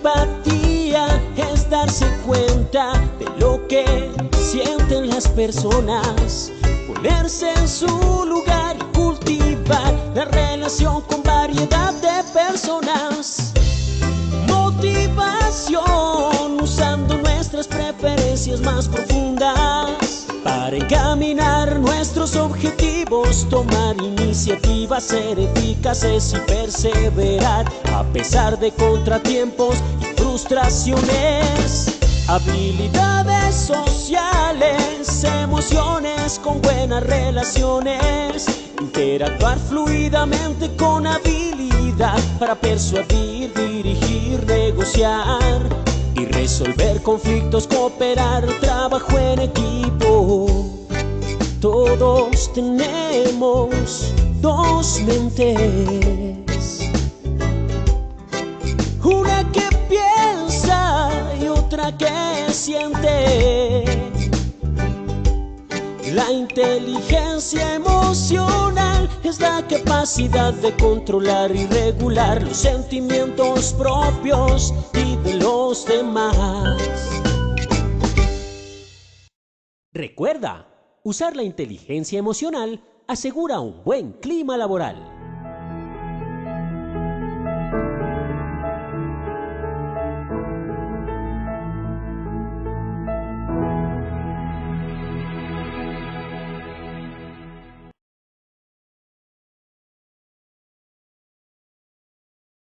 empatía es darse cuenta de lo que sienten las personas, ponerse en su lugar y cultivar la relación con variedad de personas. Motivación usando nuestras preferencias más profundas para encaminar nuestros objetivos, tomar iniciativas, ser eficaces y perseverar a pesar de contratiempos y frustraciones. Habilidades sociales, emociones con buenas relaciones, interactuar fluidamente con habilidad para persuadir, dirigir, negociar y resolver conflictos, cooperar, trabajo en equipo. Todos tenemos dos mentes, una que piensa y otra que siente. La inteligencia emocional es la capacidad de controlar y regular los sentimientos propios y de los demás. Recuerda, usar la inteligencia emocional asegura un buen clima laboral.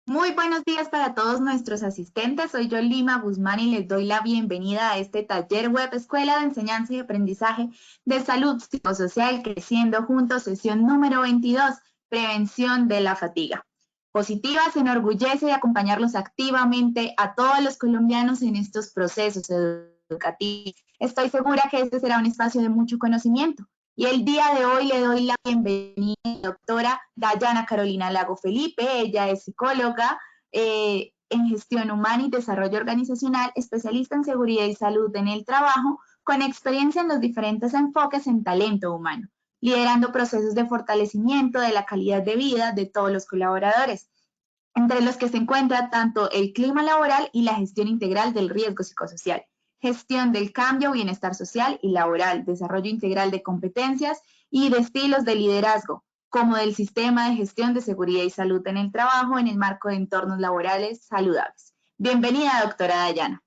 Muy buenos días para todos nuestros asistentes. Soy Yolima Guzmán y les doy la bienvenida a este taller web Escuela de Enseñanza y Aprendizaje de Salud Psicosocial Creciendo Juntos, sesión número 22, Prevención de la Fatiga. Positiva se enorgullece de acompañarlos activamente a todos los colombianos en estos procesos educativos. Estoy segura que este será un espacio de mucho conocimiento. Y el día de hoy le doy la bienvenida a la doctora Dayana Carolina Lago Felipe. Ella es psicóloga en gestión humana y desarrollo organizacional, especialista en seguridad y salud en el trabajo, con experiencia en los diferentes enfoques en talento humano, liderando procesos de fortalecimiento de la calidad de vida de todos los colaboradores, entre los que se encuentra tanto el clima laboral y la gestión integral del riesgo psicosocial, gestión del cambio, bienestar social y laboral, desarrollo integral de competencias y de estilos de liderazgo, como del sistema de gestión de seguridad y salud en el trabajo en el marco de entornos laborales saludables. Bienvenida, doctora Dayana.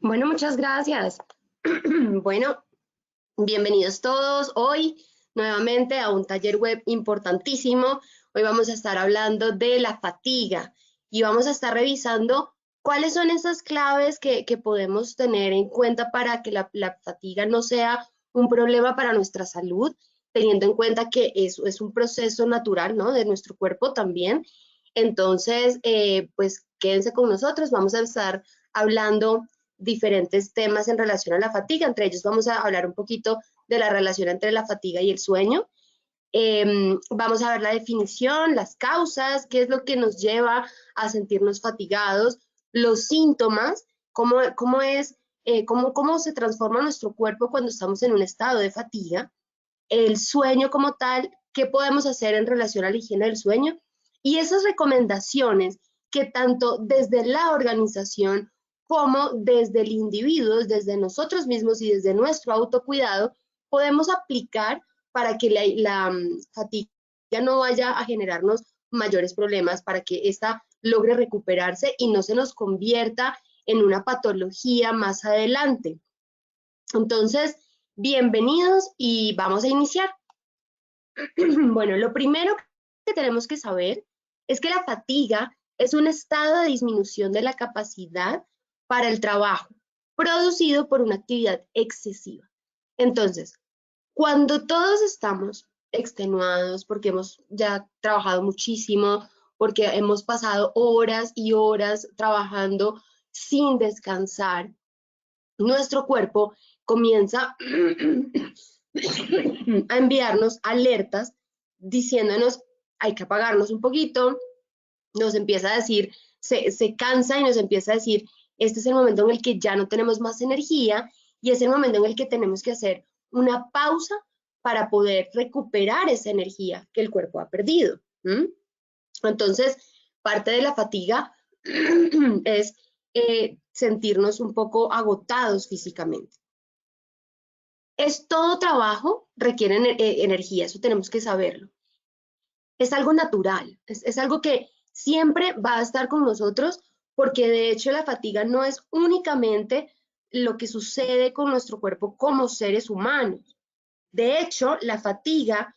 Bueno, muchas gracias. Bueno, bienvenidos todos hoy nuevamente a un taller web importantísimo. Hoy vamos a estar hablando de la fatiga y vamos a estar revisando cuáles son esas claves que podemos tener en cuenta para que la fatiga no sea un problema para nuestra salud, teniendo en cuenta que eso es un proceso natural, ¿no?, de nuestro cuerpo también. Entonces, pues quédense con nosotros, vamos a estar hablando diferentes temas en relación a la fatiga. Entre ellos vamos a hablar un poquito de la relación entre la fatiga y el sueño. Vamos a ver la definición, las causas, qué es lo que nos lleva a sentirnos fatigados, los síntomas, cómo se transforma nuestro cuerpo cuando estamos en un estado de fatiga, el sueño como tal, qué podemos hacer en relación a la higiene del sueño y esas recomendaciones que tanto desde la organización como desde el individuo, desde nosotros mismos y desde nuestro autocuidado, podemos aplicar para que la fatiga no vaya a generarnos mayores problemas, para que ésta logre recuperarse y no se nos convierta en una patología más adelante. Entonces, bienvenidos y vamos a iniciar. Bueno, lo primero que tenemos que saber es que la fatiga es un estado de disminución de la capacidad para el trabajo producido por una actividad excesiva. Entonces, cuando todos estamos extenuados porque hemos ya trabajado muchísimo, porque hemos pasado horas y horas trabajando sin descansar, nuestro cuerpo comienza a enviarnos alertas diciéndonos hay que apagarnos un poquito, nos empieza a decir, se cansa y nos empieza a decir, este es el momento en el que ya no tenemos más energía y es el momento en el que tenemos que hacer una pausa para poder recuperar esa energía que el cuerpo ha perdido. Entonces, Parte de la fatiga es sentirnos un poco agotados físicamente. Es todo trabajo, requiere energía, eso tenemos que saberlo. Es algo natural, es algo que siempre va a estar con nosotros, porque de hecho la fatiga no es únicamente lo que sucede con nuestro cuerpo como seres humanos. De hecho, la fatiga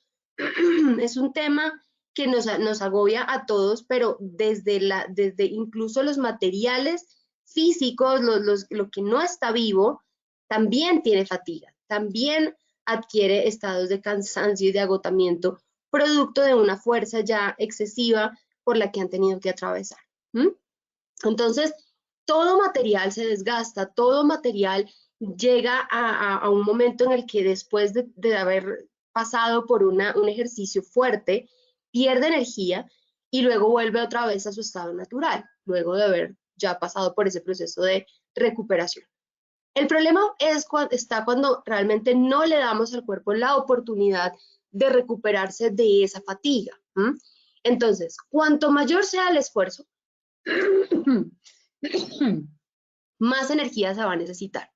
es un tema que nos agobia a todos, pero desde incluso los materiales físicos, lo que no está vivo, también tiene fatiga, también adquiere estados de cansancio y de agotamiento, producto de una fuerza ya excesiva por la que han tenido que atravesar. Entonces, todo material se desgasta, todo material llega a un momento en el que después de haber pasado por un ejercicio fuerte, pierde energía y luego vuelve otra vez a su estado natural, luego de haber ya pasado por ese proceso de recuperación. El problema está cuando realmente no le damos al cuerpo la oportunidad de recuperarse de esa fatiga. Entonces, cuanto mayor sea el esfuerzo, más energía se va a necesitar.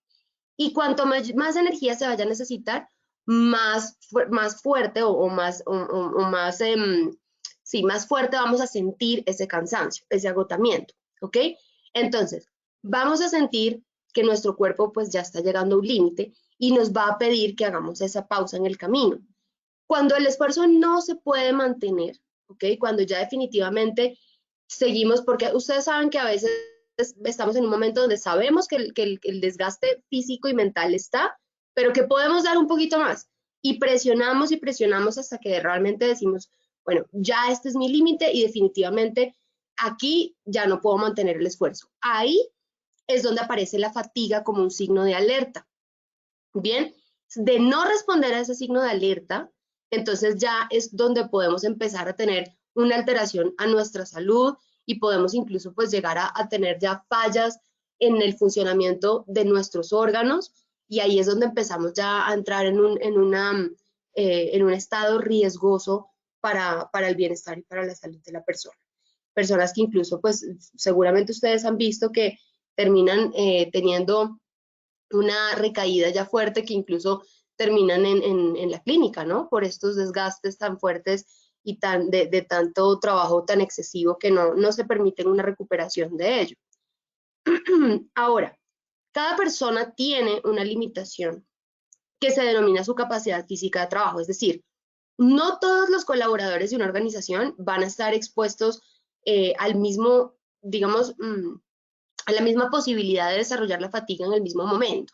Y cuanto más energía se vaya a necesitar, más fuerte más fuerte vamos a sentir ese cansancio, ese agotamiento, ¿ok? Entonces, vamos a sentir que nuestro cuerpo pues ya está llegando a un límite y nos va a pedir que hagamos esa pausa en el camino. Cuando el esfuerzo no se puede mantener, ¿ok? Cuando ya definitivamente seguimos, porque ustedes saben que a veces estamos en un momento donde sabemos que el desgaste físico y mental está, pero que podemos dar un poquito más y presionamos hasta que realmente decimos, bueno, ya este es mi límite y definitivamente aquí ya no puedo mantener el esfuerzo. Ahí es donde aparece la fatiga como un signo de alerta. Bien, de no responder a ese signo de alerta, entonces ya es donde podemos empezar a tener una alteración a nuestra salud y podemos incluso pues llegar a tener ya fallas en el funcionamiento de nuestros órganos y ahí es donde empezamos ya a entrar en un estado riesgoso para el bienestar y para la salud de la persona. Personas que incluso pues seguramente ustedes han visto que terminan teniendo una recaída ya fuerte que incluso terminan en la clínica, ¿no? Por estos desgastes tan fuertes y de tanto trabajo tan excesivo que no se permiten una recuperación de ello. Ahora, cada persona tiene una limitación que se denomina su capacidad física de trabajo, es decir, no todos los colaboradores de una organización van a estar expuestos al mismo, digamos, a la misma posibilidad de desarrollar la fatiga en el mismo momento,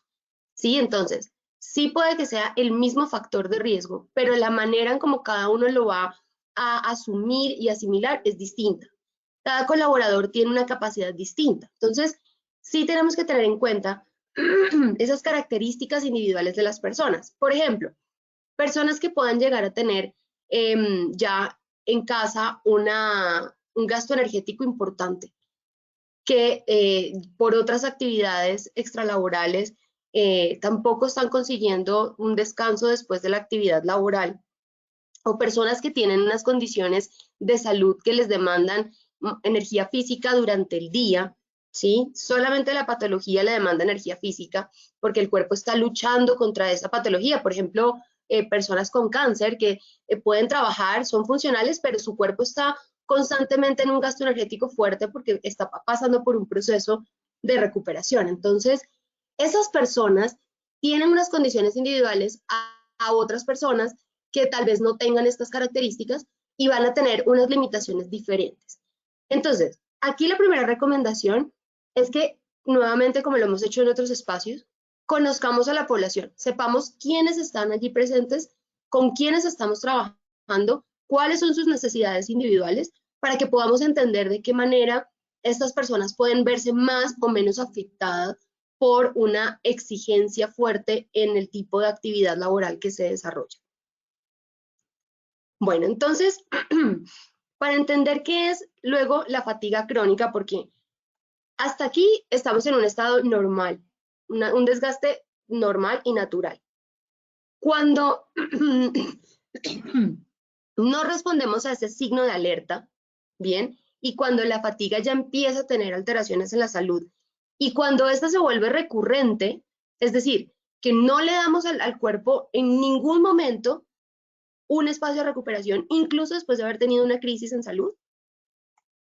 ¿sí? Entonces, sí puede que sea el mismo factor de riesgo, pero la manera en cómo cada uno lo va a asumir y asimilar es distinta. Cada colaborador tiene una capacidad distinta. Entonces, sí tenemos que tener en cuenta esas características individuales de las personas. Por ejemplo, personas que puedan llegar a tener ya en casa un gasto energético importante, que por otras actividades extralaborales tampoco están consiguiendo un descanso después de la actividad laboral, o personas que tienen unas condiciones de salud que les demandan energía física durante el día, ¿sí? Solamente la patología le demanda energía física porque el cuerpo está luchando contra esa patología. Por ejemplo, personas con cáncer que pueden trabajar, son funcionales, pero su cuerpo está constantemente en un gasto energético fuerte porque está pasando por un proceso de recuperación. Entonces, esas personas tienen unas condiciones individuales a otras personas que tal vez no tengan estas características y van a tener unas limitaciones diferentes. Entonces, aquí la primera recomendación es que, nuevamente, como lo hemos hecho en otros espacios, conozcamos a la población, sepamos quiénes están allí presentes, con quiénes estamos trabajando, cuáles son sus necesidades individuales, para que podamos entender de qué manera estas personas pueden verse más o menos afectadas por una exigencia fuerte en el tipo de actividad laboral que se desarrolla. Bueno, entonces, para entender qué es luego la fatiga crónica, porque hasta aquí estamos en un estado normal, un desgaste normal y natural. Cuando no respondemos a ese signo de alerta, bien, y cuando la fatiga ya empieza a tener alteraciones en la salud, y cuando esta se vuelve recurrente, es decir, que no le damos al cuerpo en ningún momento un espacio de recuperación, incluso después de haber tenido una crisis en salud,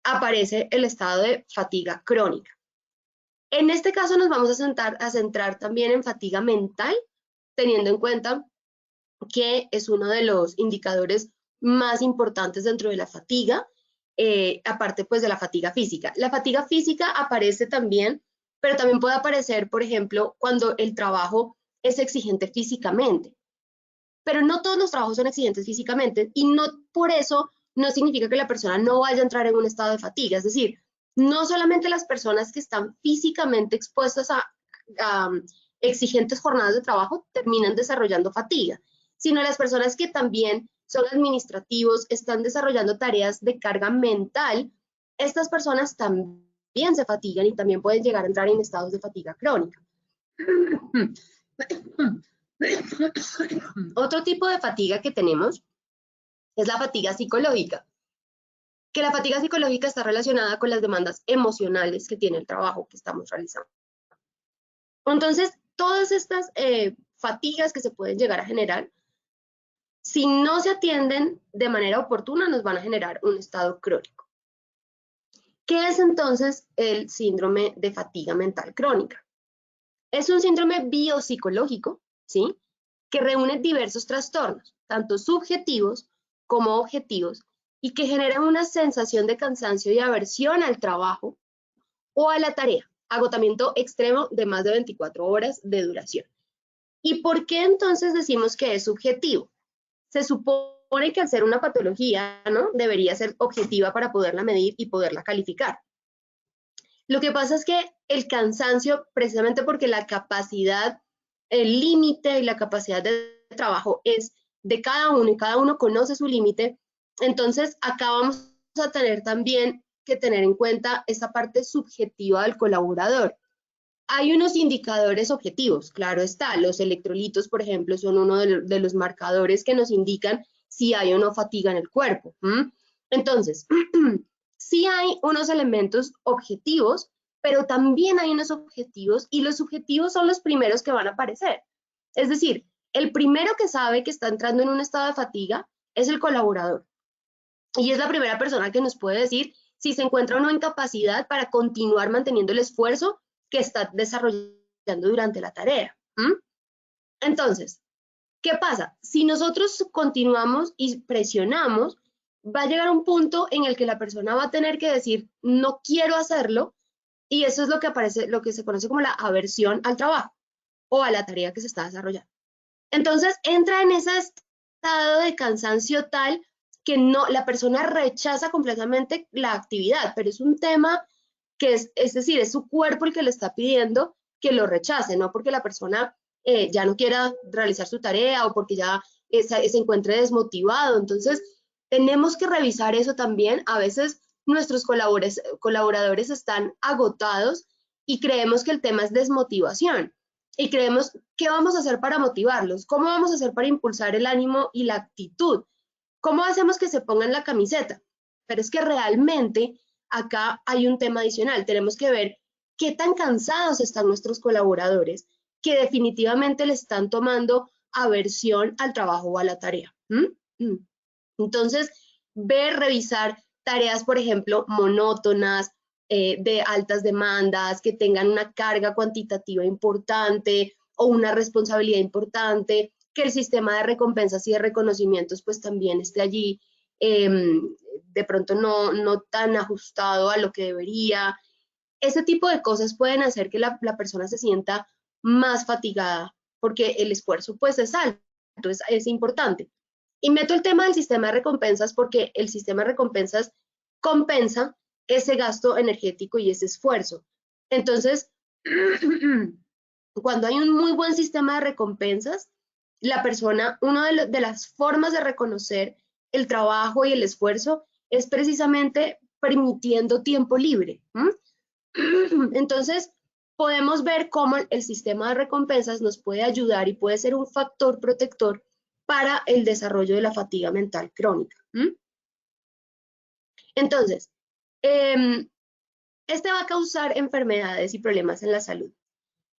aparece el estado de fatiga crónica. En este caso nos vamos a centrar también en fatiga mental, teniendo en cuenta que es uno de los indicadores más importantes dentro de la fatiga, aparte pues de la fatiga física. La fatiga física aparece también, pero también puede aparecer, por ejemplo, cuando el trabajo es exigente físicamente. Pero no todos los trabajos son exigentes físicamente y no por eso no significa que la persona no vaya a entrar en un estado de fatiga. Es decir, no solamente las personas que están físicamente expuestas a exigentes jornadas de trabajo terminan desarrollando fatiga, sino las personas que también son administrativos, están desarrollando tareas de carga mental, estas personas también se fatigan y también pueden llegar a entrar en estados de fatiga crónica. Otro tipo de fatiga que tenemos es la fatiga psicológica, que la fatiga psicológica está relacionada con las demandas emocionales que tiene el trabajo que estamos realizando. Entonces, todas estas fatigas que se pueden llegar a generar, si no se atienden de manera oportuna, nos van a generar un estado crónico. ¿Qué es entonces el síndrome de fatiga mental crónica? Es un síndrome biopsicológico, ¿sí?, que reúne diversos trastornos, tanto subjetivos como objetivos, y que generan una sensación de cansancio y aversión al trabajo o a la tarea, agotamiento extremo de más de 24 horas de duración. ¿Y por qué entonces decimos que es subjetivo? Se supone que al ser una patología, ¿no?, debería ser objetiva para poderla medir y poderla calificar. Lo que pasa es que el cansancio, precisamente porque la capacidad, el límite y la capacidad de trabajo es de cada uno y cada uno conoce su límite, entonces acá vamos a tener también que tener en cuenta esa parte subjetiva del colaborador. Hay unos indicadores objetivos, claro está, los electrolitos, por ejemplo, son uno de los marcadores que nos indican si hay o no fatiga en el cuerpo. Entonces, sí hay unos elementos objetivos, pero también hay unos objetivos y los subjetivos son los primeros que van a aparecer. Es decir, el primero que sabe que está entrando en un estado de fatiga es el colaborador. Y es la primera persona que nos puede decir si se encuentra o no en capacidad para continuar manteniendo el esfuerzo que está desarrollando durante la tarea. Entonces, ¿qué pasa? Si nosotros continuamos y presionamos, va a llegar un punto en el que la persona va a tener que decir, no quiero hacerlo, y eso es lo que aparece, lo que se conoce como la aversión al trabajo o a la tarea que se está desarrollando. Entonces, entra en ese estado de cansancio tal que no, la persona rechaza completamente la actividad, pero es un tema que es decir, es su cuerpo el que le está pidiendo que lo rechace, no porque la persona ya no quiera realizar su tarea o porque ya se encuentre desmotivado. Entonces, tenemos que revisar eso también. A veces nuestros colaboradores están agotados y creemos que el tema es desmotivación. Y creemos, ¿qué vamos a hacer para motivarlos? ¿Cómo vamos a hacer para impulsar el ánimo y la actitud? ¿Cómo hacemos que se pongan la camiseta? Pero es que realmente acá hay un tema adicional. Tenemos que ver qué tan cansados están nuestros colaboradores, que definitivamente le están tomando aversión al trabajo o a la tarea. Entonces, revisar tareas, por ejemplo, monótonas, de altas demandas, que tengan una carga cuantitativa importante o una responsabilidad importante, que el sistema de recompensas y de reconocimientos pues también esté allí, de pronto no tan ajustado a lo que debería. Ese tipo de cosas pueden hacer que la persona se sienta más fatigada porque el esfuerzo pues es alto, es importante. Y meto el tema del sistema de recompensas porque el sistema de recompensas compensa ese gasto energético y ese esfuerzo. Entonces, cuando hay un muy buen sistema de recompensas, la persona, una de las formas de reconocer el trabajo y el esfuerzo es precisamente permitiendo tiempo libre. Entonces, podemos ver cómo el sistema de recompensas nos puede ayudar y puede ser un factor protector para el desarrollo de la fatiga mental crónica. Entonces, Este va a causar enfermedades y problemas en la salud.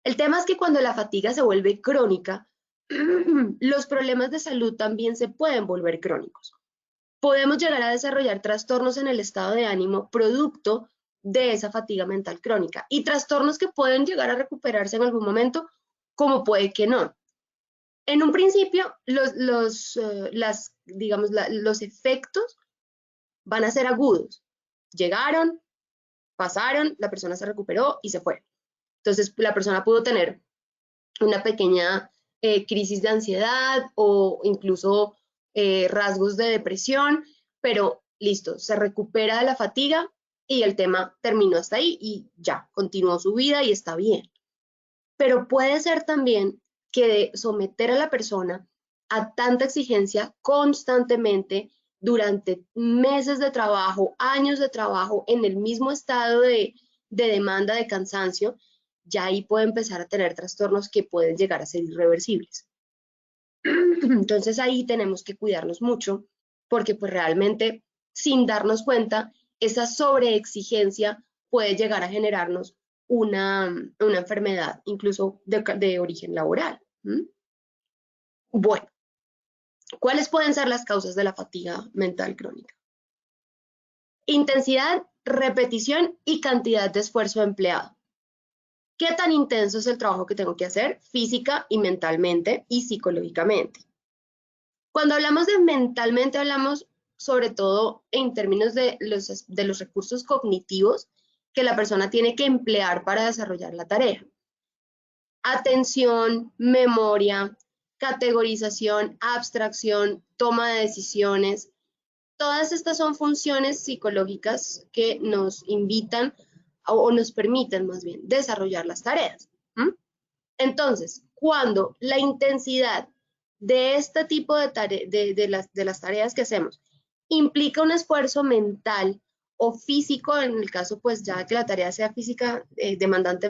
El tema es que cuando la fatiga se vuelve crónica, los problemas de salud también se pueden volver crónicos. Podemos llegar a desarrollar trastornos en el estado de ánimo producto de esa fatiga mental crónica y trastornos que pueden llegar a recuperarse en algún momento, como puede que no. En un principio, los efectos van a ser agudos. Llegaron, pasaron, la persona se recuperó y se fue. Entonces, la persona pudo tener una pequeña crisis de ansiedad o incluso rasgos de depresión, pero listo, se recupera de la fatiga y el tema terminó hasta ahí y ya, continuó su vida y está bien. Pero puede ser también que someter a la persona a tanta exigencia constantemente durante meses de trabajo, años de trabajo, en el mismo estado de demanda, de cansancio, ya ahí puede empezar a tener trastornos que pueden llegar a ser irreversibles. Entonces ahí tenemos que cuidarnos mucho porque pues realmente sin darnos cuenta esa sobreexigencia puede llegar a generarnos una enfermedad incluso de origen laboral. Bueno, ¿cuáles pueden ser las causas de la fatiga mental crónica? Intensidad, repetición y cantidad de esfuerzo empleado. ¿Qué tan intenso es el trabajo que tengo que hacer física y mentalmente y psicológicamente? Cuando hablamos de mentalmente, hablamos sobre todo en términos de los recursos cognitivos que la persona tiene que emplear para desarrollar la tarea. Atención, memoria, categorización, abstracción, toma de decisiones. Todas estas son funciones psicológicas que nos invitan o nos permiten más bien desarrollar las tareas. Entonces, cuando la intensidad de este tipo de las tareas que hacemos implica un esfuerzo mental o físico, en el caso pues ya que la tarea sea físicamente demandante,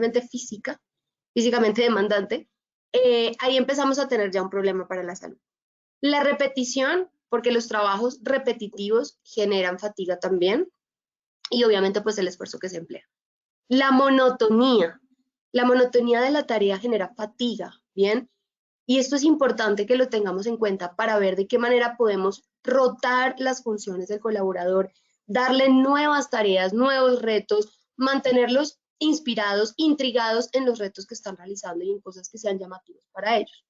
ahí empezamos a tener ya un problema para la salud. La repetición, porque los trabajos repetitivos generan fatiga también, y obviamente pues el esfuerzo que se emplea. La monotonía de la tarea genera fatiga, ¿bien? Y esto es importante que lo tengamos en cuenta para ver de qué manera podemos rotar las funciones del colaborador, darle nuevas tareas, nuevos retos, mantenerlos inspirados, intrigados en los retos que están realizando y en cosas que sean llamativas para ellos.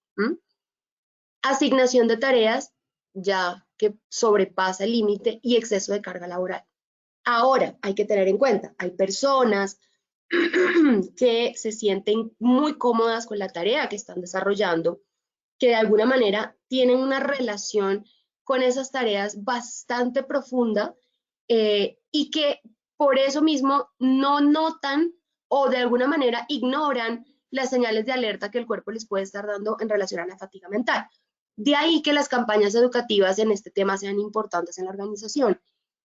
Asignación de tareas, ya que sobrepasa el límite, y exceso de carga laboral. Ahora, hay que tener en cuenta, hay personas que se sienten muy cómodas con la tarea que están desarrollando, que de alguna manera tienen una relación con esas tareas bastante profunda y que por eso mismo no notan o de alguna manera ignoran las señales de alerta que el cuerpo les puede estar dando en relación a la fatiga mental. De ahí que las campañas educativas en este tema sean importantes en la organización,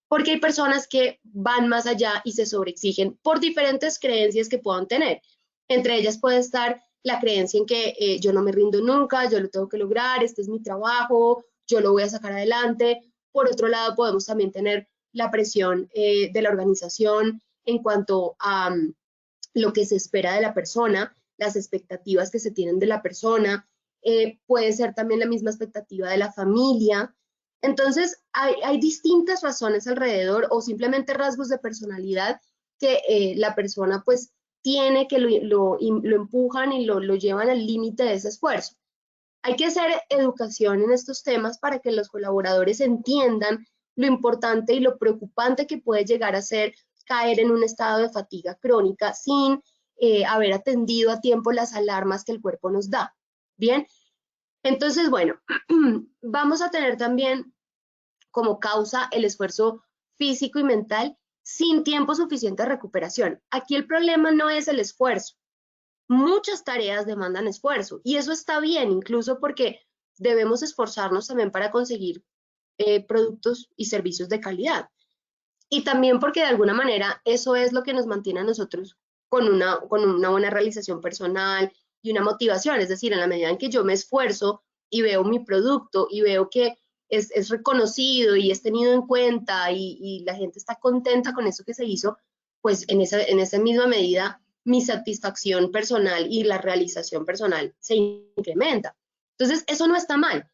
porque hay personas que van más allá y se sobreexigen por diferentes creencias que puedan tener. Entre ellas puede estar la creencia en que yo no me rindo nunca, yo lo tengo que lograr, este es mi trabajo, yo lo voy a sacar adelante. Por otro lado, podemos también tener la presión de la organización en cuanto a lo que se espera de la persona, las expectativas que se tienen de la persona, puede ser también la misma expectativa de la familia. Entonces, hay distintas razones alrededor o simplemente rasgos de personalidad que la persona pues tiene que lo empujan y lo llevan al límite de ese esfuerzo. Hay que hacer educación en estos temas para que los colaboradores entiendan lo importante y lo preocupante que puede llegar a ser caer en un estado de fatiga crónica sin haber atendido a tiempo las alarmas que el cuerpo nos da. Bien, entonces, bueno, vamos a tener también como causa el esfuerzo físico y mental sin tiempo suficiente de recuperación. Aquí el problema no es el esfuerzo. Muchas tareas demandan esfuerzo y eso está bien, incluso porque debemos esforzarnos también para conseguir productos y servicios de calidad. Y también porque de alguna manera eso es lo que nos mantiene a nosotros con una buena realización personal y una motivación. Es decir, en la medida en que yo me esfuerzo y veo mi producto y veo que es reconocido y es tenido en cuenta y la gente está contenta con eso que se hizo, pues en esa misma medida mi satisfacción personal y la realización personal se incrementa. Entonces, eso no está mal.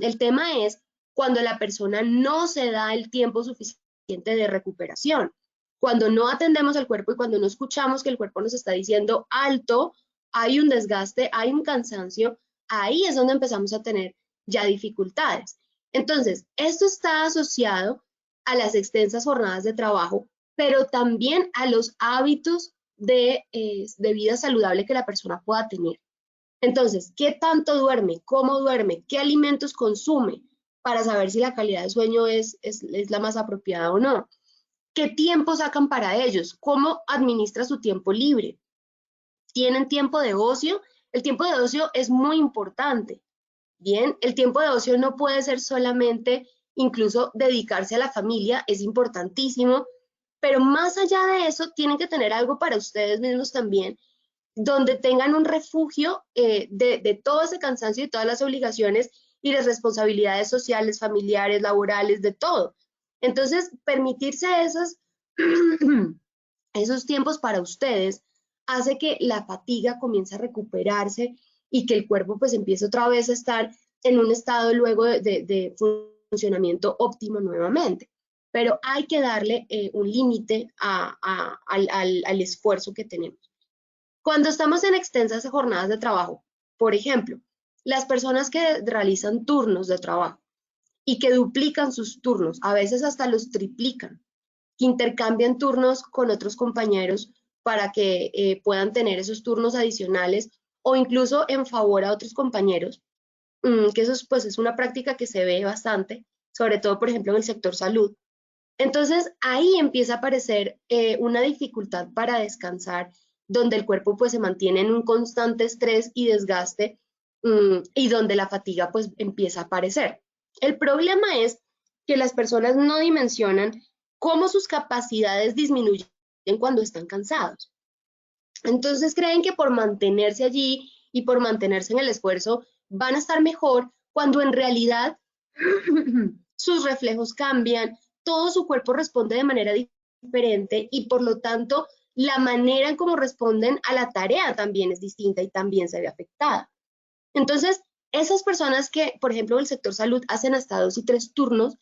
El tema es cuando la persona no se da el tiempo suficiente de recuperación, cuando no atendemos al cuerpo y cuando no escuchamos que el cuerpo nos está diciendo alto, hay un desgaste, hay un cansancio, ahí es donde empezamos a tener ya dificultades. Entonces, esto está asociado a las extensas jornadas de trabajo, pero también a los hábitos de vida saludable que la persona pueda tener. Entonces, ¿qué tanto duerme? ¿Cómo duerme? ¿Qué alimentos consume? Para saber si la calidad de sueño es la más apropiada o no. ¿Qué tiempo sacan para ellos? ¿Cómo administra su tiempo libre? ¿Tienen tiempo de ocio? El tiempo de ocio es muy importante. Bien, el tiempo de ocio no puede ser solamente incluso dedicarse a la familia, es importantísimo, pero más allá de eso, tienen que tener algo para ustedes mismos también, donde tengan un refugio de todo ese cansancio y todas las obligaciones y las responsabilidades sociales, familiares, laborales, de todo. Entonces, permitirse esos tiempos para ustedes hace que la fatiga comience a recuperarse y que el cuerpo pues empiece otra vez a estar en un estado luego de funcionamiento óptimo nuevamente. Pero hay que darle un límite al esfuerzo que tenemos. Cuando estamos en extensas jornadas de trabajo, por ejemplo, las personas que realizan turnos de trabajo y que duplican sus turnos, a veces hasta los triplican, que intercambian turnos con otros compañeros para que puedan tener esos turnos adicionales o incluso en favor a otros compañeros, que eso pues es una práctica que se ve bastante, sobre todo por ejemplo en el sector salud. Entonces ahí empieza a aparecer una dificultad para descansar, donde el cuerpo pues se mantiene en un constante estrés y desgaste y donde la fatiga pues empieza a aparecer. El problema es que las personas no dimensionan cómo sus capacidades disminuyen cuando están cansados. Entonces creen que por mantenerse allí y por mantenerse en el esfuerzo van a estar mejor, cuando en realidad sus reflejos cambian, todo su cuerpo responde de manera diferente y por lo tanto la manera en cómo responden a la tarea también es distinta y también se ve afectada. Entonces, esas personas que, por ejemplo, en el sector salud hacen hasta 2 y 3 turnos,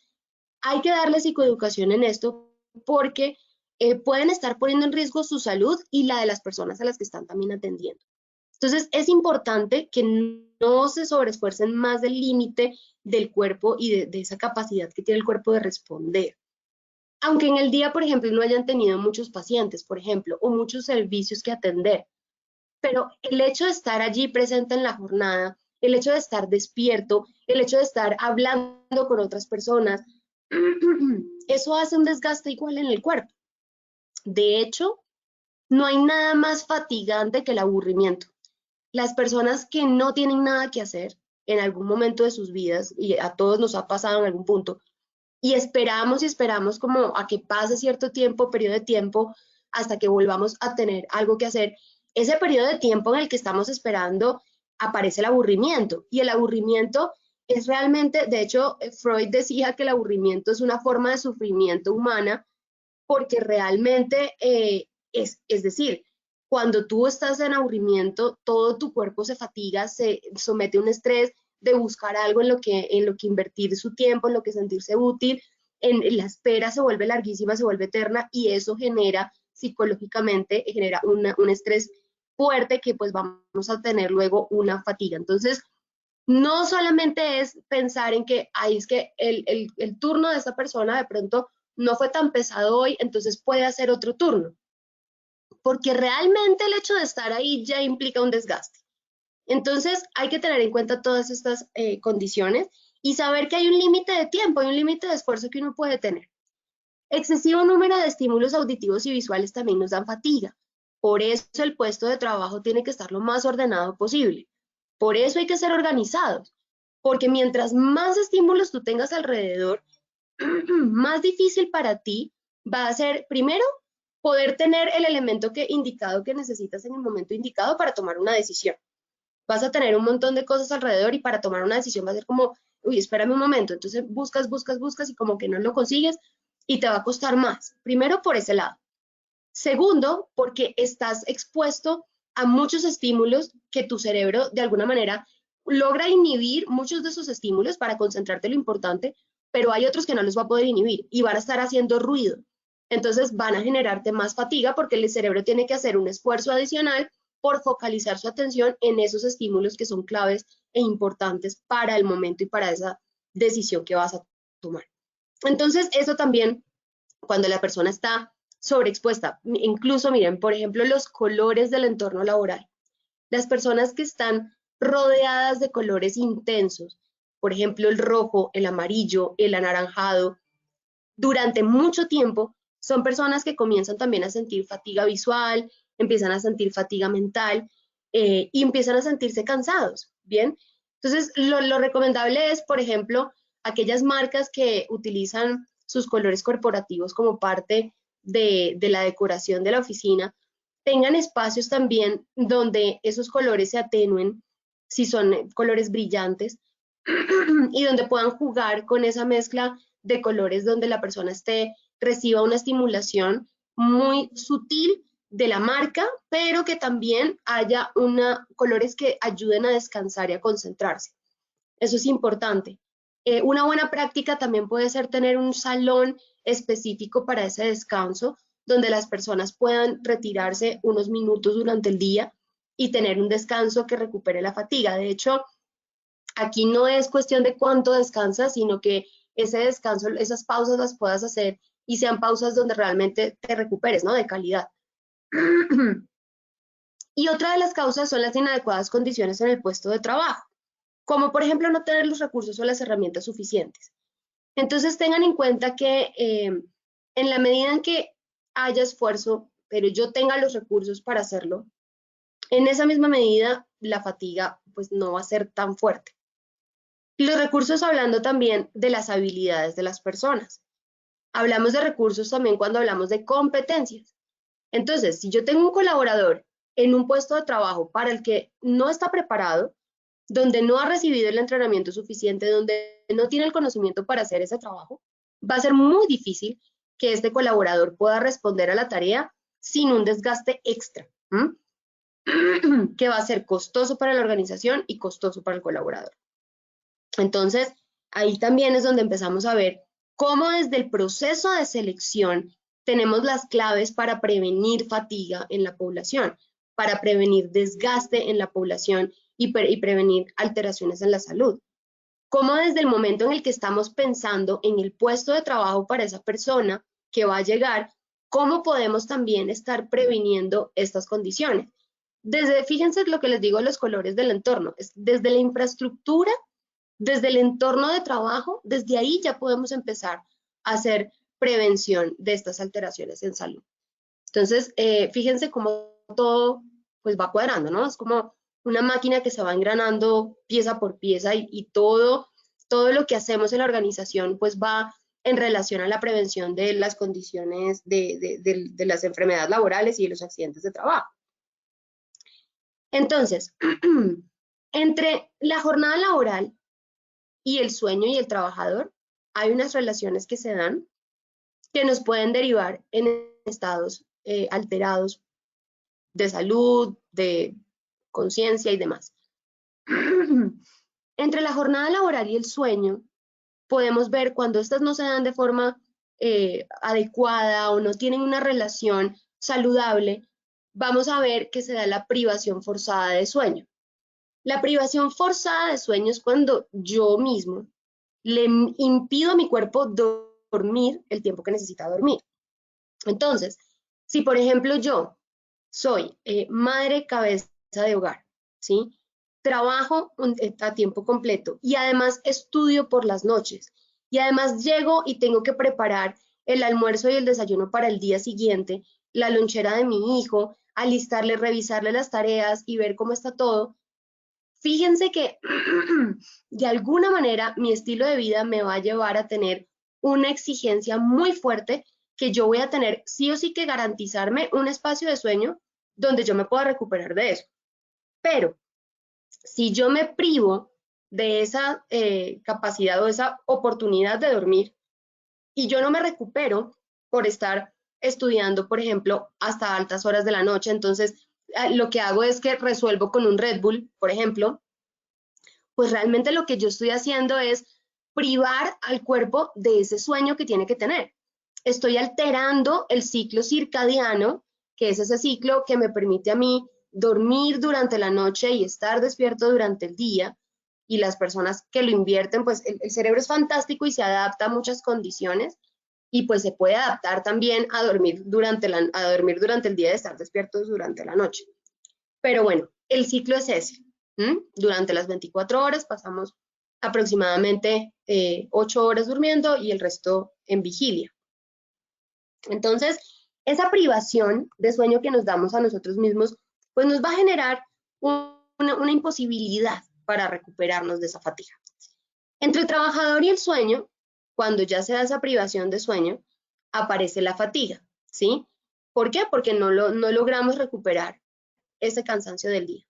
hay que darle psicoeducación en esto porque pueden estar poniendo en riesgo su salud y la de las personas a las que están también atendiendo. Entonces, es importante que no se sobreesfuercen más del límite del cuerpo y de esa capacidad que tiene el cuerpo de responder. Aunque en el día, por ejemplo, no hayan tenido muchos pacientes, por ejemplo, o muchos servicios que atender, pero el hecho de estar allí presente en la jornada, el hecho de estar despierto, el hecho de estar hablando con otras personas, eso hace un desgaste igual en el cuerpo. De hecho, no hay nada más fatigante que el aburrimiento. Las personas que no tienen nada que hacer en algún momento de sus vidas, y a todos nos ha pasado en algún punto, y esperamos como a que pase cierto tiempo, periodo de tiempo, hasta que volvamos a tener algo que hacer. Ese periodo de tiempo en el que estamos esperando aparece el aburrimiento, y el aburrimiento es realmente, de hecho, Freud decía que el aburrimiento es una forma de sufrimiento humana, porque realmente es decir, cuando tú estás en aburrimiento, todo tu cuerpo se fatiga, se somete a un estrés de buscar algo en lo que invertir su tiempo, en lo que sentirse útil, en la espera se vuelve larguísima, se vuelve eterna, y eso genera psicológicamente, genera un estrés fuerte que pues vamos a tener luego una fatiga. Entonces, no solamente es pensar en que, es que el turno de esa persona de pronto no fue tan pesado hoy, entonces puede hacer otro turno, porque realmente el hecho de estar ahí ya implica un desgaste. Entonces hay que tener en cuenta todas estas condiciones y saber que hay un límite de tiempo, hay un límite de esfuerzo que uno puede tener. Excesivo número de estímulos auditivos y visuales también nos dan fatiga. Por eso el puesto de trabajo tiene que estar lo más ordenado posible. Por eso hay que ser organizados, porque mientras más estímulos tú tengas alrededor, más difícil para ti va a ser, primero, poder tener el elemento indicado que necesitas en el momento indicado para tomar una decisión. Vas a tener un montón de cosas alrededor y para tomar una decisión va a ser como uy, espérame un momento, entonces buscas y como que no lo consigues y te va a costar más. Primero por ese lado. Segundo, porque estás expuesto a muchos estímulos que tu cerebro de alguna manera logra inhibir muchos de esos estímulos para concentrarte en lo importante, pero hay otros que no los va a poder inhibir y van a estar haciendo ruido. Entonces van a generarte más fatiga porque el cerebro tiene que hacer un esfuerzo adicional por focalizar su atención en esos estímulos que son claves e importantes para el momento y para esa decisión que vas a tomar. Entonces, eso también, cuando la persona está sobreexpuesta, incluso miren, por ejemplo, los colores del entorno laboral. Las personas que están rodeadas de colores intensos, por ejemplo, el rojo, el amarillo, el anaranjado, durante mucho tiempo, son personas que comienzan también a sentir fatiga visual, empiezan a sentir fatiga mental y empiezan a sentirse cansados, ¿bien? Entonces, lo recomendable es, por ejemplo, aquellas marcas que utilizan sus colores corporativos como parte de la decoración de la oficina, tengan espacios también donde esos colores se atenúen, si son colores brillantes, y donde puedan jugar con esa mezcla de colores donde la persona reciba una estimulación muy sutil de la marca, pero que también haya colores que ayuden a descansar y a concentrarse. Eso es importante. Una buena práctica también puede ser tener un salón específico para ese descanso, donde las personas puedan retirarse unos minutos durante el día y tener un descanso que recupere la fatiga. De hecho, aquí no es cuestión de cuánto descansas, sino que ese descanso, esas pausas las puedas hacer y sean pausas donde realmente te recuperes, ¿no? De calidad. Y otra de las causas son las inadecuadas condiciones en el puesto de trabajo, como por ejemplo no tener los recursos o las herramientas suficientes. Entonces tengan en cuenta que en la medida en que haya esfuerzo, pero yo tenga los recursos para hacerlo, en esa misma medida la fatiga pues no va a ser tan fuerte. Los recursos, hablando también de las habilidades de las personas. Hablamos de recursos también cuando hablamos de competencias. Entonces, si yo tengo un colaborador en un puesto de trabajo para el que no está preparado, donde no ha recibido el entrenamiento suficiente, donde no tiene el conocimiento para hacer ese trabajo, va a ser muy difícil que este colaborador pueda responder a la tarea sin un desgaste extra, que va a ser costoso para la organización y costoso para el colaborador. Entonces, ahí también es donde empezamos a ver cómo desde el proceso de selección tenemos las claves para prevenir fatiga en la población, para prevenir desgaste en la población y prevenir alteraciones en la salud. Cómo desde el momento en el que estamos pensando en el puesto de trabajo para esa persona que va a llegar, cómo podemos también estar previniendo estas condiciones. Fíjense lo que les digo, los colores del entorno, desde la infraestructura, desde el entorno de trabajo, desde ahí ya podemos empezar a hacer prevención de estas alteraciones en salud. Entonces, fíjense cómo todo pues va cuadrando, ¿no? Es como una máquina que se va engranando pieza por pieza y todo lo que hacemos en la organización pues va en relación a la prevención de las condiciones de las enfermedades laborales y de los accidentes de trabajo. Entonces, entre la jornada laboral y el sueño y el trabajador, hay unas relaciones que se dan que nos pueden derivar en estados alterados de salud, de conciencia y demás. Entre la jornada laboral y el sueño, podemos ver cuando estas no se dan de forma adecuada o no tienen una relación saludable, vamos a ver que se da la privación forzada de sueño. La privación forzada de sueño es cuando yo mismo le impido a mi cuerpo dormir el tiempo que necesita dormir. Entonces, si por ejemplo yo soy madre cabeza de hogar, ¿sí? Trabajo a tiempo completo y además estudio por las noches y además llego y tengo que preparar el almuerzo y el desayuno para el día siguiente, la lonchera de mi hijo, alistarle, revisarle las tareas y ver cómo está todo. Fíjense que de alguna manera mi estilo de vida me va a llevar a tener una exigencia muy fuerte que yo voy a tener sí o sí que garantizarme un espacio de sueño donde yo me pueda recuperar de eso. Pero si yo me privo de esa capacidad o esa oportunidad de dormir y yo no me recupero por estar estudiando, por ejemplo, hasta altas horas de la noche. Entonces, lo que hago es que resuelvo con un Red Bull, por ejemplo, pues realmente lo que yo estoy haciendo es privar al cuerpo de ese sueño que tiene que tener. Estoy alterando el ciclo circadiano, que es ese ciclo que me permite a mí dormir durante la noche y estar despierto durante el día. Y las personas que lo invierten, pues el cerebro es fantástico y se adapta a muchas condiciones y pues se puede adaptar también a dormir durante el día y estar despiertos durante la noche. Pero bueno, el ciclo es ese. Durante las 24 horas pasamos aproximadamente 8 horas durmiendo y el resto en vigilia. Entonces, esa privación de sueño que nos damos a nosotros mismos, pues nos va a generar una imposibilidad para recuperarnos de esa fatiga. Entre el trabajador y el sueño, cuando ya se da esa privación de sueño, aparece la fatiga, ¿sí? ¿Por qué? Porque no logramos recuperar ese cansancio del día.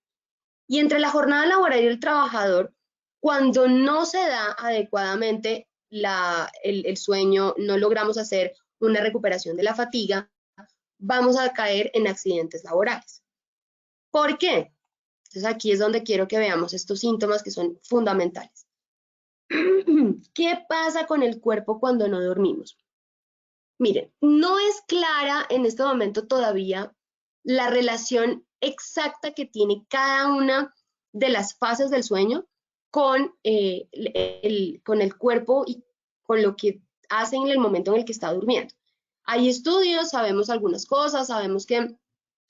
Y entre la jornada laboral y el trabajador, cuando no se da adecuadamente el sueño, no logramos hacer una recuperación de la fatiga, vamos a caer en accidentes laborales. ¿Por qué? Entonces aquí es donde quiero que veamos estos síntomas que son fundamentales. ¿Qué pasa con el cuerpo cuando no dormimos? Miren, no es clara en este momento todavía la relación exacta que tiene cada una de las fases del sueño con el cuerpo y con lo que hace en el momento en el que está durmiendo. Hay estudios, sabemos algunas cosas, sabemos que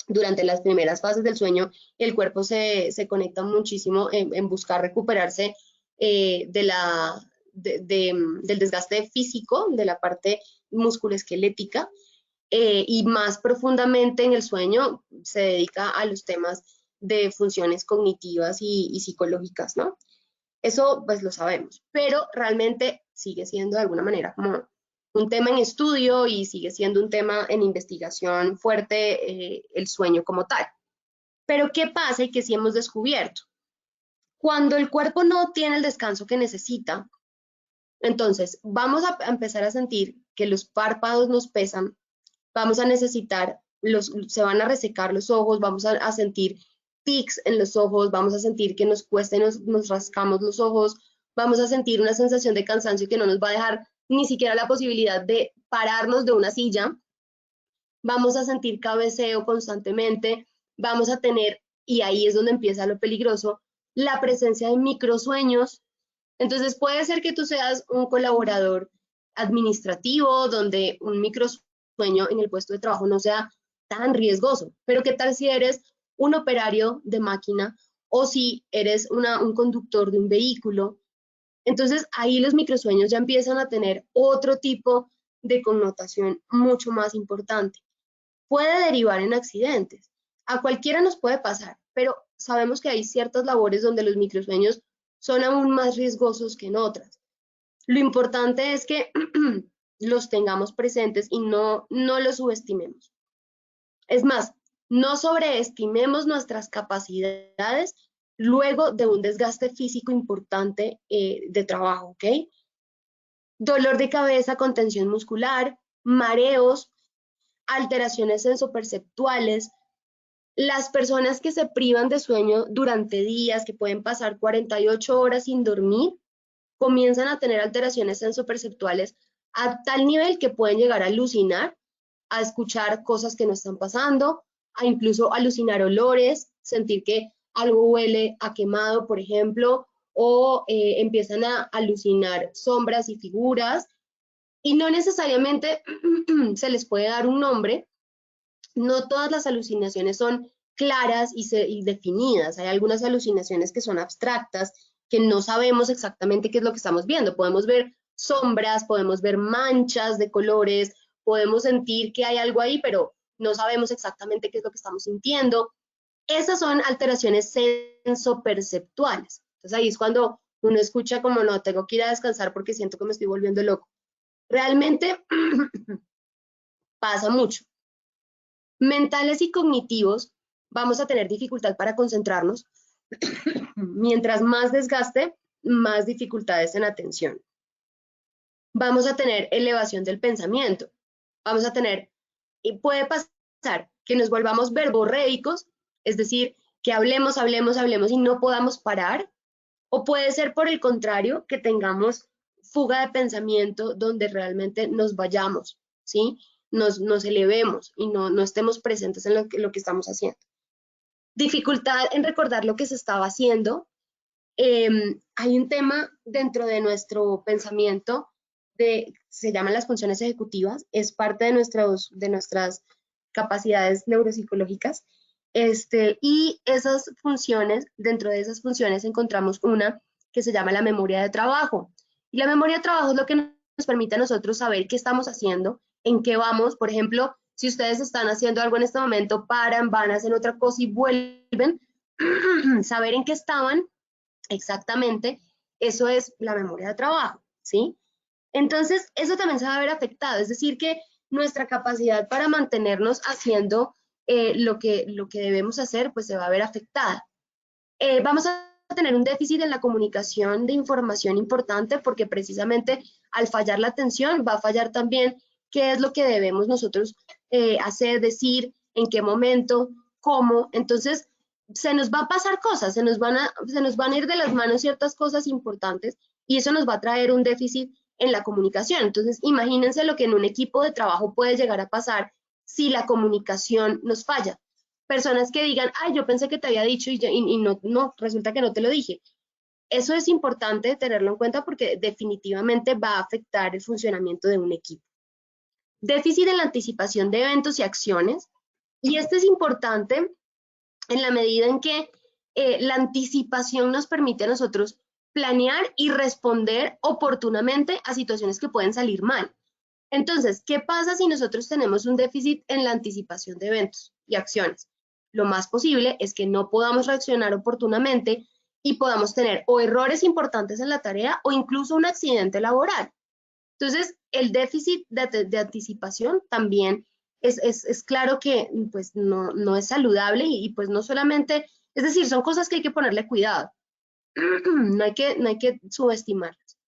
durante las primeras fases del sueño el cuerpo se conecta muchísimo en buscar recuperarse del desgaste físico, de la parte musculoesquelética, y más profundamente en el sueño se dedica a los temas de funciones cognitivas y psicológicas, ¿no? Eso pues lo sabemos, pero realmente sigue siendo de alguna manera como un tema en estudio y sigue siendo un tema en investigación fuerte el sueño como tal. Pero ¿qué pasa y que sí hemos descubierto? Cuando el cuerpo no tiene el descanso que necesita, entonces vamos a empezar a sentir que los párpados nos pesan, vamos a necesitar, se van a resecar los ojos, vamos a sentir tics en los ojos, vamos a sentir que nos cuesta y nos rascamos los ojos, vamos a sentir una sensación de cansancio que no nos va a dejar ni siquiera la posibilidad de pararnos de una silla, vamos a sentir cabeceo constantemente, vamos a tener, y ahí es donde empieza lo peligroso, la presencia de microsueños. Entonces puede ser que tú seas un colaborador administrativo donde un microsueño en el puesto de trabajo no sea tan riesgoso, pero ¿qué tal si eres un operario de máquina o si eres un conductor de un vehículo? Entonces ahí los microsueños ya empiezan a tener otro tipo de connotación mucho más importante. Puede derivar en accidentes. A cualquiera nos puede pasar, pero sabemos que hay ciertas labores donde los microsueños son aún más riesgosos que en otras. Lo importante es que los tengamos presentes y no los subestimemos. Es más, no sobreestimemos nuestras capacidades luego de un desgaste físico importante de trabajo, ¿ok? Dolor de cabeza con tensión muscular, mareos, alteraciones sensoperceptuales. Las personas que se privan de sueño durante días, que pueden pasar 48 horas sin dormir, comienzan a tener alteraciones sensoperceptuales a tal nivel que pueden llegar a alucinar, a escuchar cosas que no están pasando, a incluso alucinar olores, sentir que algo huele a quemado, por ejemplo, o empiezan a alucinar sombras y figuras, y no necesariamente se les puede dar un nombre. No todas las alucinaciones son claras y definidas. Hay algunas alucinaciones que son abstractas, que no sabemos exactamente qué es lo que estamos viendo. Podemos ver sombras, podemos ver manchas de colores, podemos sentir que hay algo ahí, pero no sabemos exactamente qué es lo que estamos sintiendo. Esas son alteraciones sensoperceptuales. Entonces ahí es cuando uno escucha como, no, tengo que ir a descansar porque siento que me estoy volviendo loco. Realmente pasa mucho. Mentales y cognitivos, vamos a tener dificultad para concentrarnos. Mientras más desgaste, más dificultades en atención. Vamos a tener elevación del pensamiento. Vamos a tener, y puede pasar que nos volvamos verborréicos, es decir, que hablemos y no podamos parar, o puede ser por el contrario, que tengamos fuga de pensamiento donde realmente nos vayamos, ¿sí? Nos elevemos y no estemos presentes en lo que estamos haciendo. Dificultad en recordar lo que se estaba haciendo. Hay un tema dentro de nuestro pensamiento, se llaman las funciones ejecutivas, es parte de nuestras capacidades neuropsicológicas, y esas funciones, dentro de esas funciones encontramos una que se llama la memoria de trabajo. Y la memoria de trabajo es lo que nos permite a nosotros saber qué estamos haciendo, en qué vamos. Por ejemplo, si ustedes están haciendo algo en este momento, paran, van a hacer otra cosa y vuelven, saber en qué estaban exactamente, eso es la memoria de trabajo, ¿sí? Entonces, eso también se va a ver afectado, es decir, que nuestra capacidad para mantenernos haciendo lo que debemos hacer, pues se va a ver afectada. Vamos a tener un déficit en la comunicación de información importante porque precisamente al fallar la atención va a fallar también qué es lo que debemos nosotros hacer, decir, en qué momento, cómo. Entonces, se nos va a pasar cosas, se nos van a ir de las manos ciertas cosas importantes y eso nos va a traer un déficit en la comunicación. Entonces, imagínense lo que en un equipo de trabajo puede llegar a pasar si la comunicación nos falla. Personas que digan, ay, yo pensé que te había dicho y no, resulta que no te lo dije. Eso es importante tenerlo en cuenta porque definitivamente va a afectar el funcionamiento de un equipo. Déficit en la anticipación de eventos y acciones. Y esto es importante en la medida en que la anticipación nos permite a nosotros planear y responder oportunamente a situaciones que pueden salir mal. Entonces, ¿qué pasa si nosotros tenemos un déficit en la anticipación de eventos y acciones? Lo más posible es que no podamos reaccionar oportunamente y podamos tener o errores importantes en la tarea o incluso un accidente laboral. Entonces, el déficit de anticipación también es claro que pues no es saludable y pues no solamente, es decir, son cosas que hay que ponerle cuidado. No hay que subestimarlas.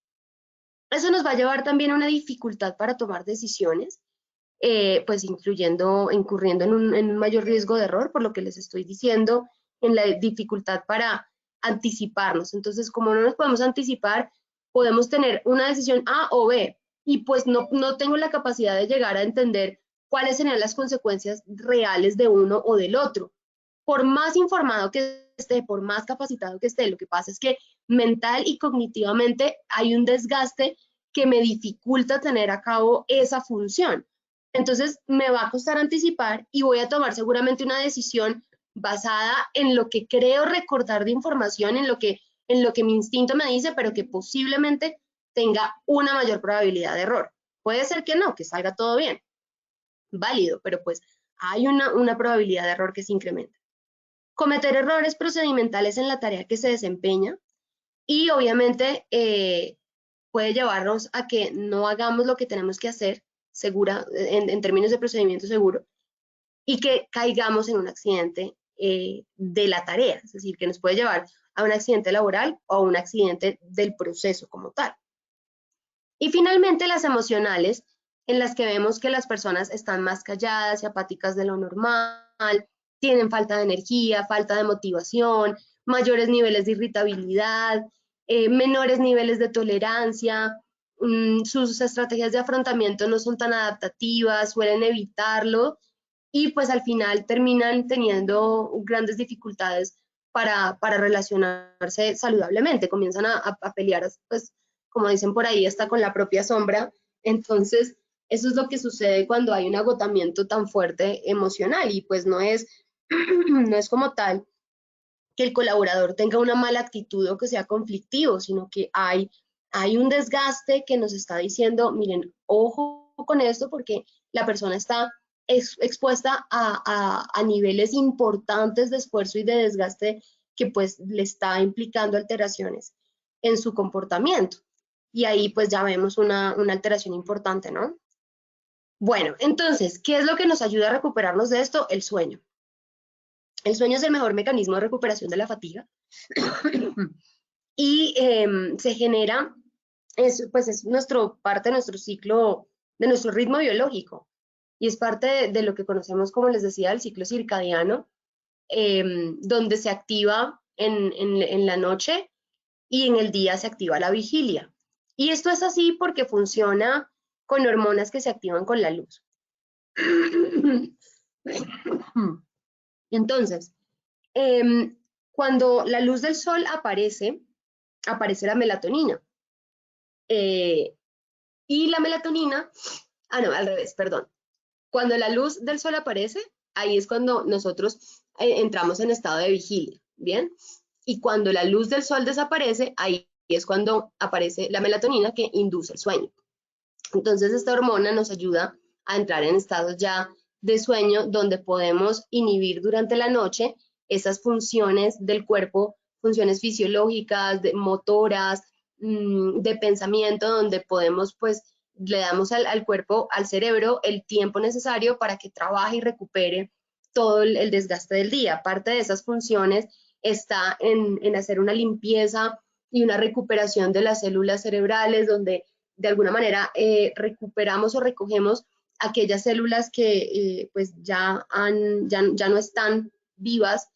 Eso nos va a llevar también a una dificultad para tomar decisiones, pues incurriendo en un mayor riesgo de error, por lo que les estoy diciendo, en la dificultad para anticiparnos. Entonces, como no nos podemos anticipar, podemos tener una decisión A o B, y pues no tengo la capacidad de llegar a entender cuáles serían las consecuencias reales de uno o del otro. Por más informado que esté, por más capacitado que esté, lo que pasa es que mental y cognitivamente hay un desgaste que me dificulta tener a cabo esa función. Entonces me va a costar anticipar y voy a tomar seguramente una decisión basada en lo que creo recordar de información, en lo que mi instinto me dice, pero que posiblemente tenga una mayor probabilidad de error. Puede ser que no, que salga todo bien, válido, pero pues hay una probabilidad de error que se incrementa. Cometer errores procedimentales en la tarea que se desempeña y obviamente puede llevarnos a que no hagamos lo que tenemos que hacer, en términos de procedimiento seguro, y que caigamos en un accidente de la tarea, es decir, que nos puede llevar a un accidente laboral o a un accidente del proceso como tal. Y finalmente las emocionales, en las que vemos que las personas están más calladas y apáticas de lo normal, tienen falta de energía, falta de motivación, mayores niveles de irritabilidad, menores niveles de tolerancia, sus estrategias de afrontamiento no son tan adaptativas, suelen evitarlo y pues al final terminan teniendo grandes dificultades para relacionarse saludablemente, comienzan a pelear, pues como dicen por ahí, hasta con la propia sombra. Entonces, eso es lo que sucede cuando hay un agotamiento tan fuerte emocional y pues no es como tal que el colaborador tenga una mala actitud o que sea conflictivo, sino que hay un desgaste que nos está diciendo, miren, ojo con esto porque la persona está expuesta a niveles importantes de esfuerzo y de desgaste que pues le está implicando alteraciones en su comportamiento. Y ahí pues ya vemos una alteración importante, ¿no? Bueno, entonces, ¿qué es lo que nos ayuda a recuperarnos de esto? El sueño. El sueño es el mejor mecanismo de recuperación de la fatiga y se genera, pues es parte de nuestro ciclo, de nuestro ritmo biológico, y es parte de lo que conocemos, como les decía, el ciclo circadiano, donde se activa en la noche y en el día se activa la vigilia. Y esto es así porque funciona con hormonas que se activan con la luz. Entonces, cuando la luz del sol aparece la melatonina. Y la melatonina, no, al revés, perdón. Cuando la luz del sol aparece, ahí es cuando nosotros entramos en estado de vigilia, ¿bien? Y cuando la luz del sol desaparece, ahí es cuando aparece la melatonina que induce el sueño. Entonces, esta hormona nos ayuda a entrar en estados ya de sueño donde podemos inhibir durante la noche esas funciones del cuerpo, funciones fisiológicas, motoras, de pensamiento, donde podemos, pues, le damos al cuerpo, al cerebro, el tiempo necesario para que trabaje y recupere todo el desgaste del día. Parte de esas funciones está en hacer una limpieza y una recuperación de las células cerebrales, donde de alguna manera recuperamos o recogemos aquellas células que pues ya no están vivas,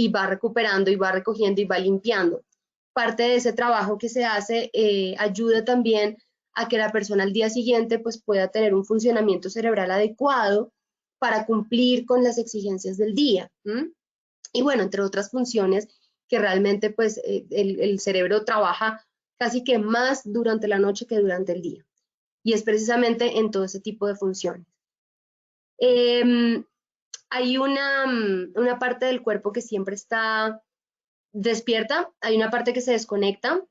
y va recuperando y va recogiendo y va limpiando. Parte de ese trabajo que se hace ayuda también a que la persona al día siguiente pues pueda tener un funcionamiento cerebral adecuado para cumplir con las exigencias del día. Y bueno, entre otras funciones que realmente pues el cerebro trabaja casi que más durante la noche que durante el día. Y es precisamente en todo ese tipo de funciones. Hay una parte del cuerpo que siempre está despierta, hay una parte que se desconecta,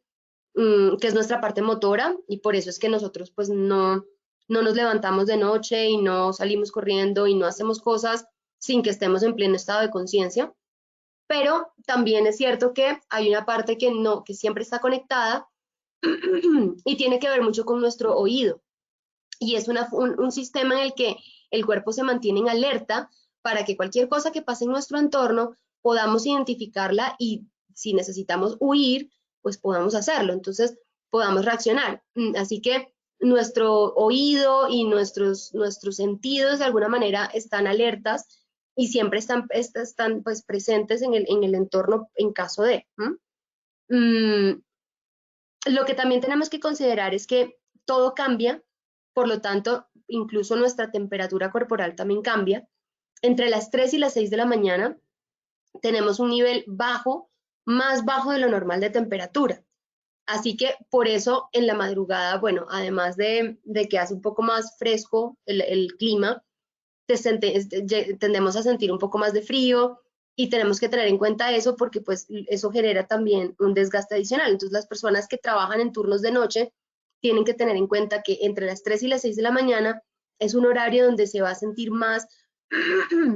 que es nuestra parte motora, y por eso es que nosotros pues no nos levantamos de noche y no salimos corriendo y no hacemos cosas sin que estemos en pleno estado de conciencia. Pero también es cierto que hay una parte que siempre está conectada y tiene que ver mucho con nuestro oído. Y es un sistema en el que el cuerpo se mantiene en alerta para que cualquier cosa que pase en nuestro entorno podamos identificarla, y si necesitamos huir, pues podamos hacerlo, entonces podamos reaccionar. Así que nuestro oído y nuestros sentidos de alguna manera están alertas y siempre están pues presentes en el entorno en caso de. Lo que también tenemos que considerar es que todo cambia, por lo tanto, incluso nuestra temperatura corporal también cambia. Entre las 3 y las 6 de la mañana tenemos un nivel bajo, más bajo de lo normal de temperatura. Así que por eso en la madrugada, bueno, además de que hace un poco más fresco el clima, tendemos a sentir un poco más de frío, y tenemos que tener en cuenta eso porque pues eso genera también un desgaste adicional. Entonces las personas que trabajan en turnos de noche tienen que tener en cuenta que entre las 3 y las 6 de la mañana es un horario donde se va a sentir más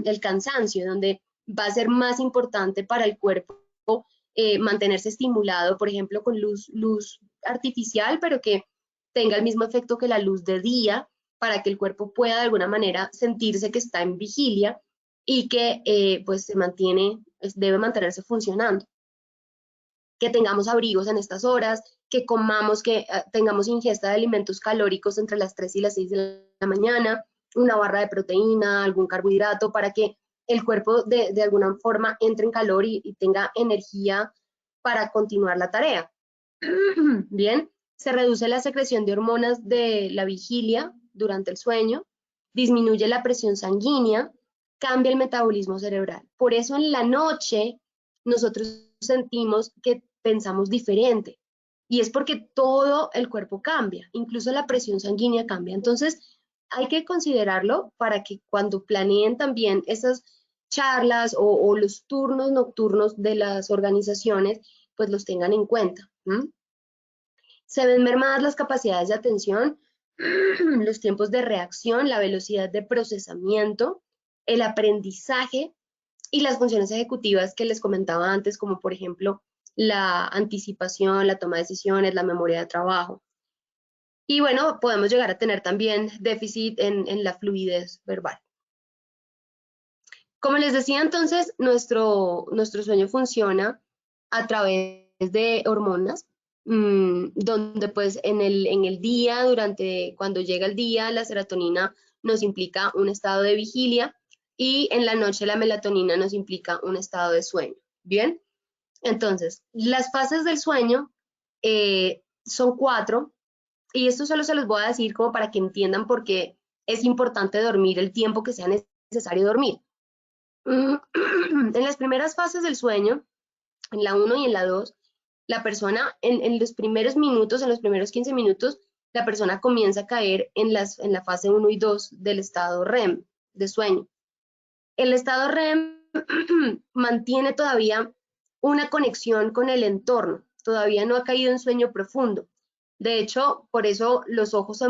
el cansancio, donde va a ser más importante para el cuerpo mantenerse estimulado, por ejemplo, con luz artificial, pero que tenga el mismo efecto que la luz de día, para que el cuerpo pueda de alguna manera sentirse que está en vigilia y que pues debe mantenerse funcionando. Que tengamos abrigos en estas horas, que comamos, que tengamos ingesta de alimentos calóricos entre las 3 y las 6 de la mañana, una barra de proteína, algún carbohidrato, para que el cuerpo de alguna forma entre en calor y tenga energía para continuar la tarea. Bien, se reduce la secreción de hormonas de la vigilia durante el sueño, disminuye la presión sanguínea, cambia el metabolismo cerebral. Por eso en la noche nosotros sentimos que pensamos diferente, y es porque todo el cuerpo cambia, incluso la presión sanguínea cambia. Entonces hay que considerarlo para que cuando planeen también esas charlas o los turnos nocturnos de las organizaciones, pues los tengan en cuenta. Se ven mermadas las capacidades de atención, los tiempos de reacción, la velocidad de procesamiento, el aprendizaje y las funciones ejecutivas que les comentaba antes, como por ejemplo la anticipación, la toma de decisiones, la memoria de trabajo. Y bueno, podemos llegar a tener también déficit en la fluidez verbal. Como les decía, entonces, nuestro sueño funciona a través de hormonas, donde pues en el día, cuando llega el día, la serotonina nos implica un estado de vigilia y en la noche la melatonina nos implica un estado de sueño. ¿Bien? Entonces, las fases del sueño son 4 y esto solo se los voy a decir como para que entiendan por qué es importante dormir el tiempo que sea necesario dormir. En las primeras fases del sueño, en la 1 y en la 2, la persona en los primeros minutos, en los primeros 15 minutos, la persona comienza a caer en la fase 1 y 2 del estado REM, de sueño. El estado REM mantiene todavía una conexión con el entorno, todavía no ha caído en sueño profundo. De hecho, por eso los ojos se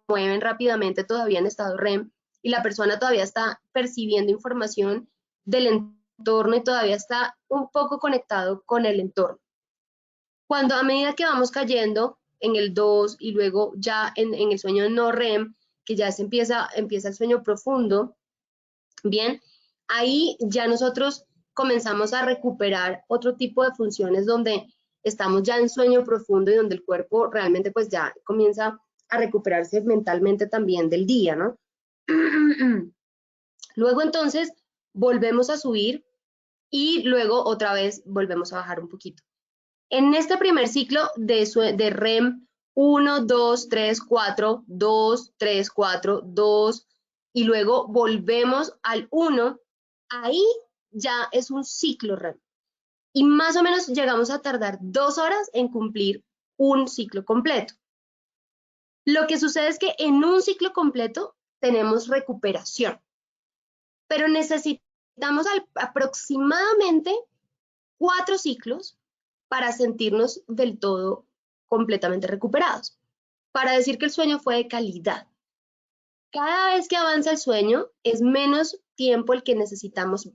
mueven rápidamente todavía en estado REM y la persona todavía está percibiendo información del entorno y todavía está un poco conectado con el entorno. Cuando a medida que vamos cayendo en el 2 y luego ya en el sueño no REM, que ya se empieza el sueño profundo, bien, ahí ya nosotros comenzamos a recuperar otro tipo de funciones donde estamos ya en sueño profundo y donde el cuerpo realmente pues ya comienza a recuperarse mentalmente también del día, ¿no? Luego entonces volvemos a subir y luego otra vez volvemos a bajar un poquito. En este primer ciclo de REM, 1, 2, 3, 4, 2, 3, 4, 2, y luego volvemos al 1, ahí ya es un ciclo REM. Y más o menos llegamos a tardar 2 horas en cumplir un ciclo completo. Lo que sucede es que en un ciclo completo tenemos recuperación, pero necesitamos aproximadamente 4 ciclos para sentirnos del todo completamente recuperados, para decir que el sueño fue de calidad. Cada vez que avanza el sueño, es menos tiempo el que necesitamos.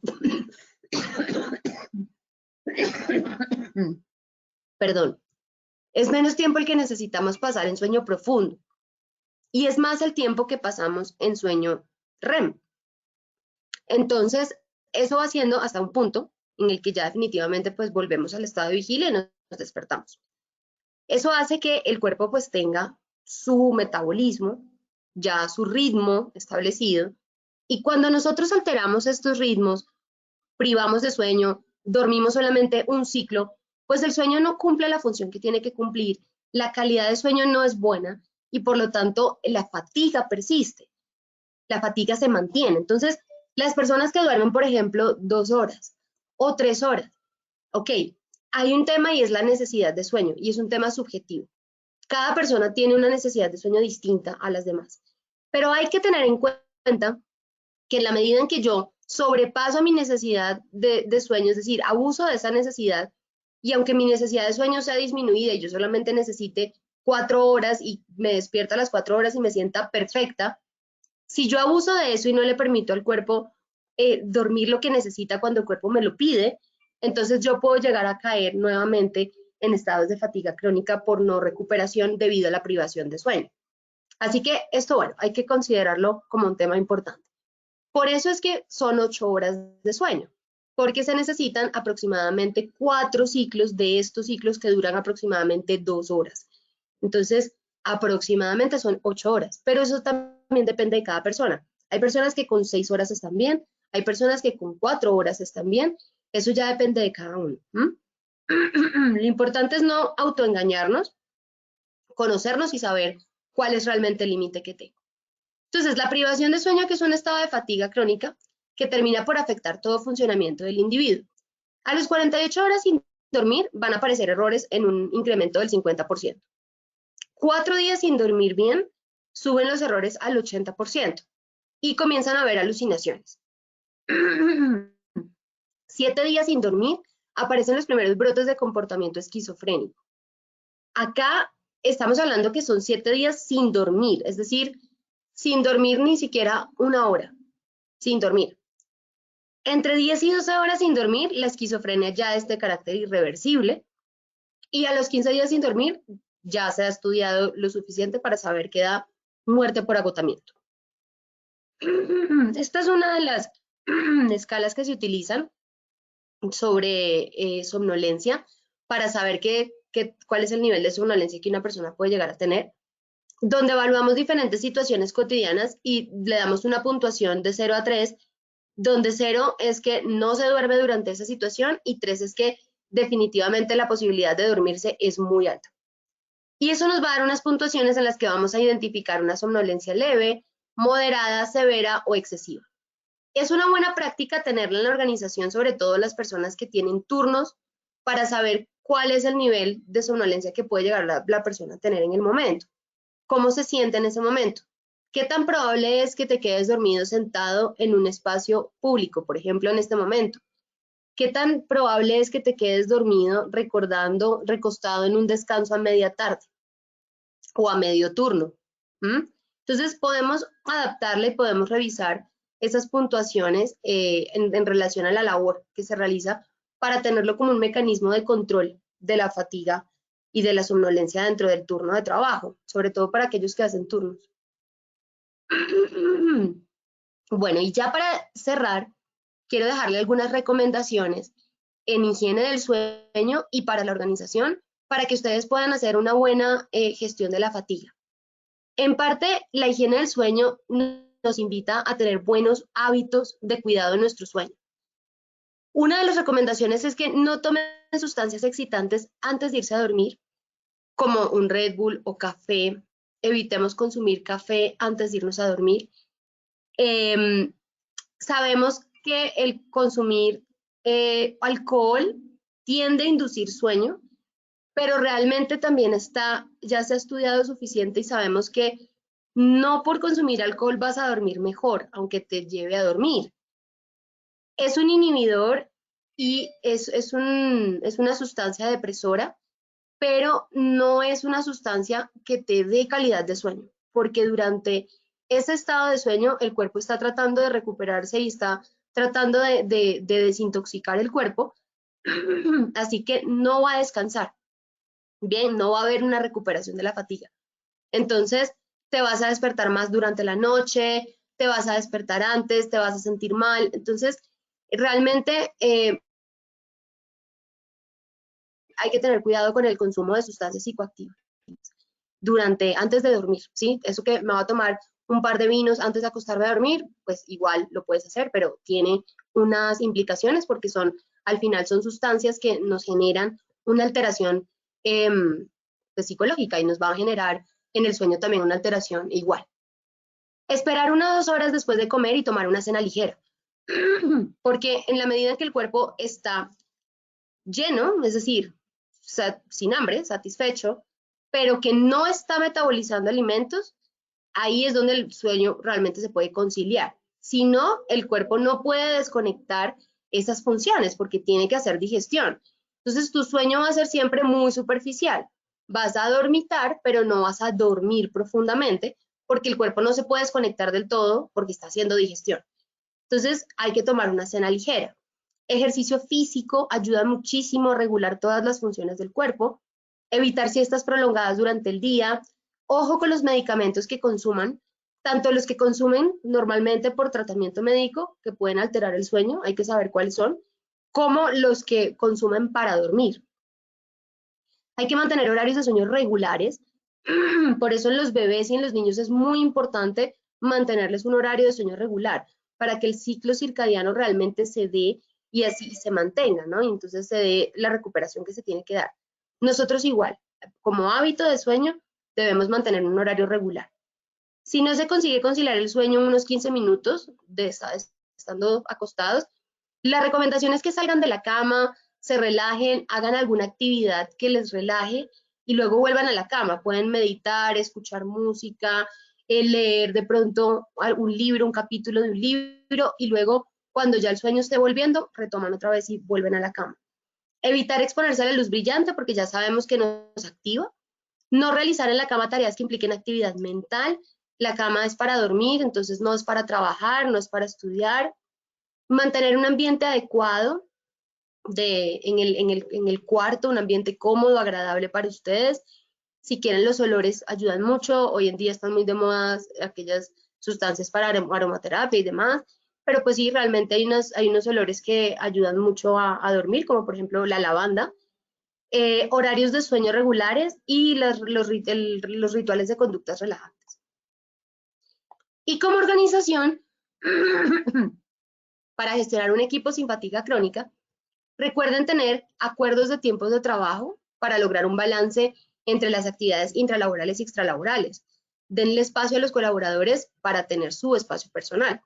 Perdón. Es menos tiempo el que necesitamos pasar en sueño profundo. Y es más el tiempo que pasamos en sueño REM. Entonces, eso va siendo hasta un punto en el que ya definitivamente pues volvemos al estado de vigilia y nos despertamos. Eso hace que el cuerpo pues tenga su metabolismo, ya su ritmo establecido, y cuando nosotros alteramos estos ritmos, privamos de sueño, dormimos solamente un ciclo, pues el sueño no cumple la función que tiene que cumplir, la calidad de sueño no es buena y por lo tanto la fatiga persiste, la fatiga se mantiene. Entonces, las personas que duermen, por ejemplo, 2 horas o 3 horas, ok, hay un tema y es la necesidad de sueño y es un tema subjetivo. Cada persona tiene una necesidad de sueño distinta a las demás, pero hay que tener en cuenta que en la medida en que yo sobrepaso mi necesidad de sueño, es decir, abuso de esa necesidad, y aunque mi necesidad de sueño sea disminuida y yo solamente necesite 4 horas y me despierto a las 4 horas y me sienta perfecta, si yo abuso de eso y no le permito al cuerpo dormir lo que necesita cuando el cuerpo me lo pide, entonces yo puedo llegar a caer nuevamente en estados de fatiga crónica por no recuperación debido a la privación de sueño. Así que esto, bueno, hay que considerarlo como un tema importante. Por eso es que son 8 horas de sueño, porque se necesitan aproximadamente 4 ciclos de estos ciclos que duran aproximadamente 2 horas. Entonces, aproximadamente son 8 horas, pero eso también depende de cada persona. Hay personas que con 6 horas están bien, hay personas que con 4 horas están bien, eso ya depende de cada uno. Lo importante es no autoengañarnos, conocernos y saber cuál es realmente el límite que tengo. Entonces, la privación de sueño, que es un estado de fatiga crónica que termina por afectar todo funcionamiento del individuo. A los 48 horas sin dormir van a aparecer errores en un incremento del 50%. 4 días sin dormir bien suben los errores al 80% y comienzan a haber alucinaciones. 7 días sin dormir aparecen los primeros brotes de comportamiento esquizofrénico. Acá estamos hablando que son 7 días sin dormir, es decir, sin dormir ni siquiera 1 hora, sin dormir. Entre 10 y 12 horas sin dormir, la esquizofrenia ya es de carácter irreversible y a los 15 días sin dormir ya se ha estudiado lo suficiente para saber que da muerte por agotamiento. Esta es una de las escalas que se utilizan sobre somnolencia para saber cuál es el nivel de somnolencia que una persona puede llegar a tener, donde evaluamos diferentes situaciones cotidianas y le damos una puntuación de 0 a 3, donde 0 es que no se duerme durante esa situación y 3 es que definitivamente la posibilidad de dormirse es muy alta. Y eso nos va a dar unas puntuaciones en las que vamos a identificar una somnolencia leve, moderada, severa o excesiva. Es una buena práctica tenerla en la organización, sobre todo las personas que tienen turnos, para saber cuál es el nivel de somnolencia que puede llegar la persona a tener en el momento. ¿Cómo se siente en ese momento? ¿Qué tan probable es que te quedes dormido sentado en un espacio público, por ejemplo, en este momento? ¿Qué tan probable es que te quedes dormido recostado en un descanso a media tarde o a medio turno? Entonces podemos adaptarle y podemos revisar esas puntuaciones en relación a la labor que se realiza para tenerlo como un mecanismo de control de la fatiga y de la somnolencia dentro del turno de trabajo, sobre todo para aquellos que hacen turnos. Bueno, y ya para cerrar, quiero dejarle algunas recomendaciones en higiene del sueño y para la organización, para que ustedes puedan hacer una buena gestión de la fatiga. En parte, la higiene del sueño nos invita a tener buenos hábitos de cuidado de nuestro sueño. Una de las recomendaciones es que no tomen sustancias excitantes antes de irse a dormir, como un Red Bull o café. Evitemos consumir café antes de irnos a dormir. Sabemos que el consumir alcohol tiende a inducir sueño, pero realmente también ya se ha estudiado suficiente y sabemos que no por consumir alcohol vas a dormir mejor, aunque te lleve a dormir. Es un inhibidor y es una sustancia depresora, pero no es una sustancia que te dé calidad de sueño, porque durante ese estado de sueño el cuerpo está tratando de recuperarse y está tratando de desintoxicar el cuerpo, así que no va a descansar. Bien, no va a haber una recuperación de la fatiga. Entonces, te vas a despertar más durante la noche, te vas a despertar antes, te vas a sentir mal. Entonces, realmente hay que tener cuidado con el consumo de sustancias psicoactivas antes de dormir, ¿sí? Eso que me va a tomar un par de vinos antes de acostarme a dormir, pues igual lo puedes hacer, pero tiene unas implicaciones porque al final son sustancias que nos generan una alteración pues, psicológica y nos va a generar en el sueño también una alteración igual. Esperar 1 o 2 horas después de comer y tomar una cena ligera, porque en la medida que el cuerpo está lleno, es decir, sin hambre, satisfecho, pero que no está metabolizando alimentos, ahí es donde el sueño realmente se puede conciliar. Si no, el cuerpo no puede desconectar esas funciones porque tiene que hacer digestión. Entonces, tu sueño va a ser siempre muy superficial. Vas a dormitar, pero no vas a dormir profundamente porque el cuerpo no se puede desconectar del todo porque está haciendo digestión. Entonces, hay que tomar una cena ligera. Ejercicio físico ayuda muchísimo a regular todas las funciones del cuerpo. Evitar siestas prolongadas durante el día. Ojo con los medicamentos que consuman, tanto los que consumen normalmente por tratamiento médico, que pueden alterar el sueño, hay que saber cuáles son, como los que consumen para dormir. Hay que mantener horarios de sueño regulares, por eso en los bebés y en los niños es muy importante mantenerles un horario de sueño regular, para que el ciclo circadiano realmente se dé y así se mantenga, ¿no? Y entonces se dé la recuperación que se tiene que dar. Nosotros igual, como hábito de sueño, debemos mantener un horario regular. Si no se consigue conciliar el sueño en unos 15 minutos estando acostados, la recomendación es que salgan de la cama, se relajen, hagan alguna actividad que les relaje y luego vuelvan a la cama. Pueden meditar, escuchar música, leer de pronto un libro, un capítulo de un libro y luego cuando ya el sueño esté volviendo, retoman otra vez y vuelven a la cama. Evitar exponerse a la luz brillante porque ya sabemos que nos activa. No realizar en la cama tareas que impliquen actividad mental. La cama es para dormir, entonces no es para trabajar, no es para estudiar. Mantener un ambiente adecuado en el cuarto, un ambiente cómodo, agradable para ustedes. Si quieren, los olores ayudan mucho. Hoy en día están muy de moda aquellas sustancias para aromaterapia y demás. Pero pues sí, realmente hay unos olores que ayudan mucho a dormir, como por ejemplo la lavanda. horarios de sueño regulares y los rituales de conductas relajantes. Y como organización, para gestionar un equipo sin fatiga crónica, recuerden tener acuerdos de tiempos de trabajo para lograr un balance entre las actividades intralaborales y extralaborales. Denle espacio a los colaboradores para tener su espacio personal.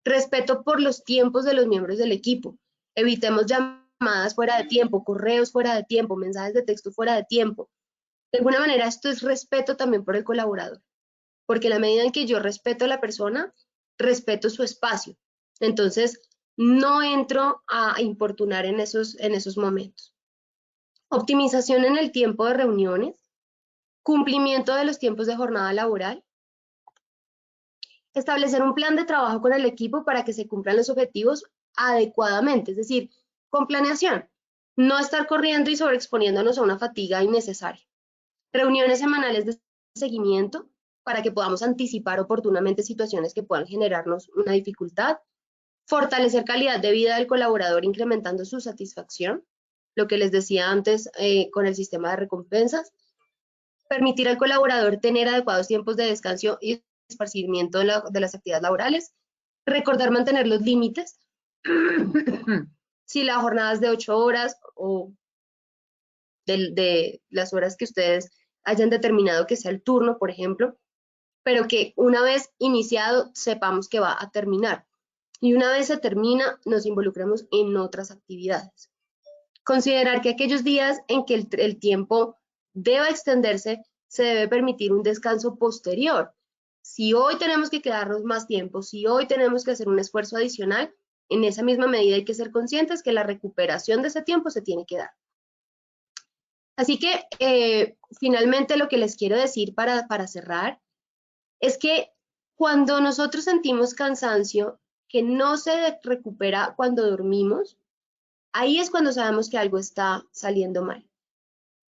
Respeto por los tiempos de los miembros del equipo. Evitemos llamadas fuera de tiempo, correos fuera de tiempo, mensajes de texto fuera de tiempo. De alguna manera esto es respeto también por el colaborador, porque en la medida en que yo respeto a la persona, respeto su espacio. Entonces, no entro a importunar en esos momentos. Optimización en el tiempo de reuniones, cumplimiento de los tiempos de jornada laboral, establecer un plan de trabajo con el equipo para que se cumplan los objetivos adecuadamente, es decir, con planeación, no estar corriendo y sobreexponiéndonos a una fatiga innecesaria. Reuniones semanales de seguimiento para que podamos anticipar oportunamente situaciones que puedan generarnos una dificultad. Fortalecer calidad de vida del colaborador incrementando su satisfacción, lo que les decía antes con el sistema de recompensas. Permitir al colaborador tener adecuados tiempos de descanso y esparcimiento de las actividades laborales. Recordar mantener los límites. Si la jornada es de 8 horas o de las horas que ustedes hayan determinado que sea el turno, por ejemplo, pero que una vez iniciado sepamos que va a terminar. Y una vez se termina, nos involucremos en otras actividades. Considerar que aquellos días en que el tiempo deba extenderse, se debe permitir un descanso posterior. Si hoy tenemos que quedarnos más tiempo, si hoy tenemos que hacer un esfuerzo adicional, en esa misma medida hay que ser conscientes que la recuperación de ese tiempo se tiene que dar. Así que finalmente lo que les quiero decir para cerrar es que cuando nosotros sentimos cansancio que no se recupera cuando dormimos, ahí es cuando sabemos que algo está saliendo mal.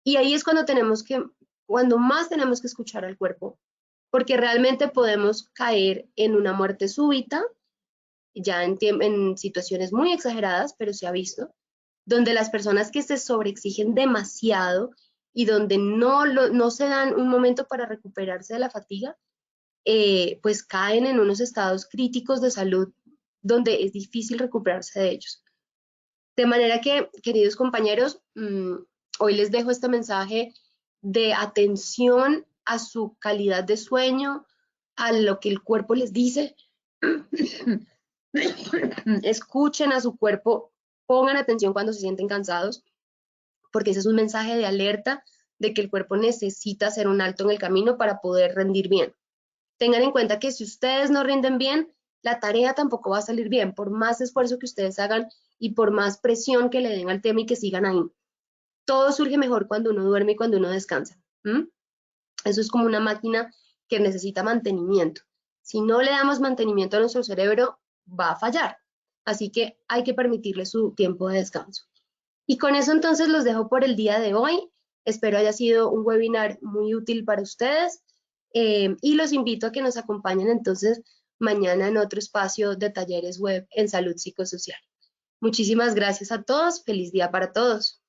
Y ahí es cuando más tenemos que escuchar al cuerpo, porque realmente podemos caer en una muerte súbita, ya en situaciones muy exageradas, pero se ha visto, donde las personas que se sobreexigen demasiado y donde no se dan un momento para recuperarse de la fatiga, pues caen en unos estados críticos de salud donde es difícil recuperarse de ellos. De manera que, queridos compañeros, hoy les dejo este mensaje de atención a su calidad de sueño, a lo que el cuerpo les dice. Escuchen a su cuerpo, pongan atención cuando se sienten cansados, porque ese es un mensaje de alerta de que el cuerpo necesita hacer un alto en el camino para poder rendir bien. Tengan en cuenta que si ustedes no rinden bien, la tarea tampoco va a salir bien, por más esfuerzo que ustedes hagan y por más presión que le den al tema y que sigan ahí. Todo surge mejor cuando uno duerme y cuando uno descansa. Eso es como una máquina que necesita mantenimiento. Si no le damos mantenimiento a nuestro cerebro, va a fallar. Así que hay que permitirle su tiempo de descanso. Y con eso entonces los dejo por el día de hoy. Espero haya sido un webinar muy útil para ustedes. Y los invito a que nos acompañen entonces mañana en otro espacio de talleres web en salud psicosocial. Muchísimas gracias a todos. Feliz día para todos.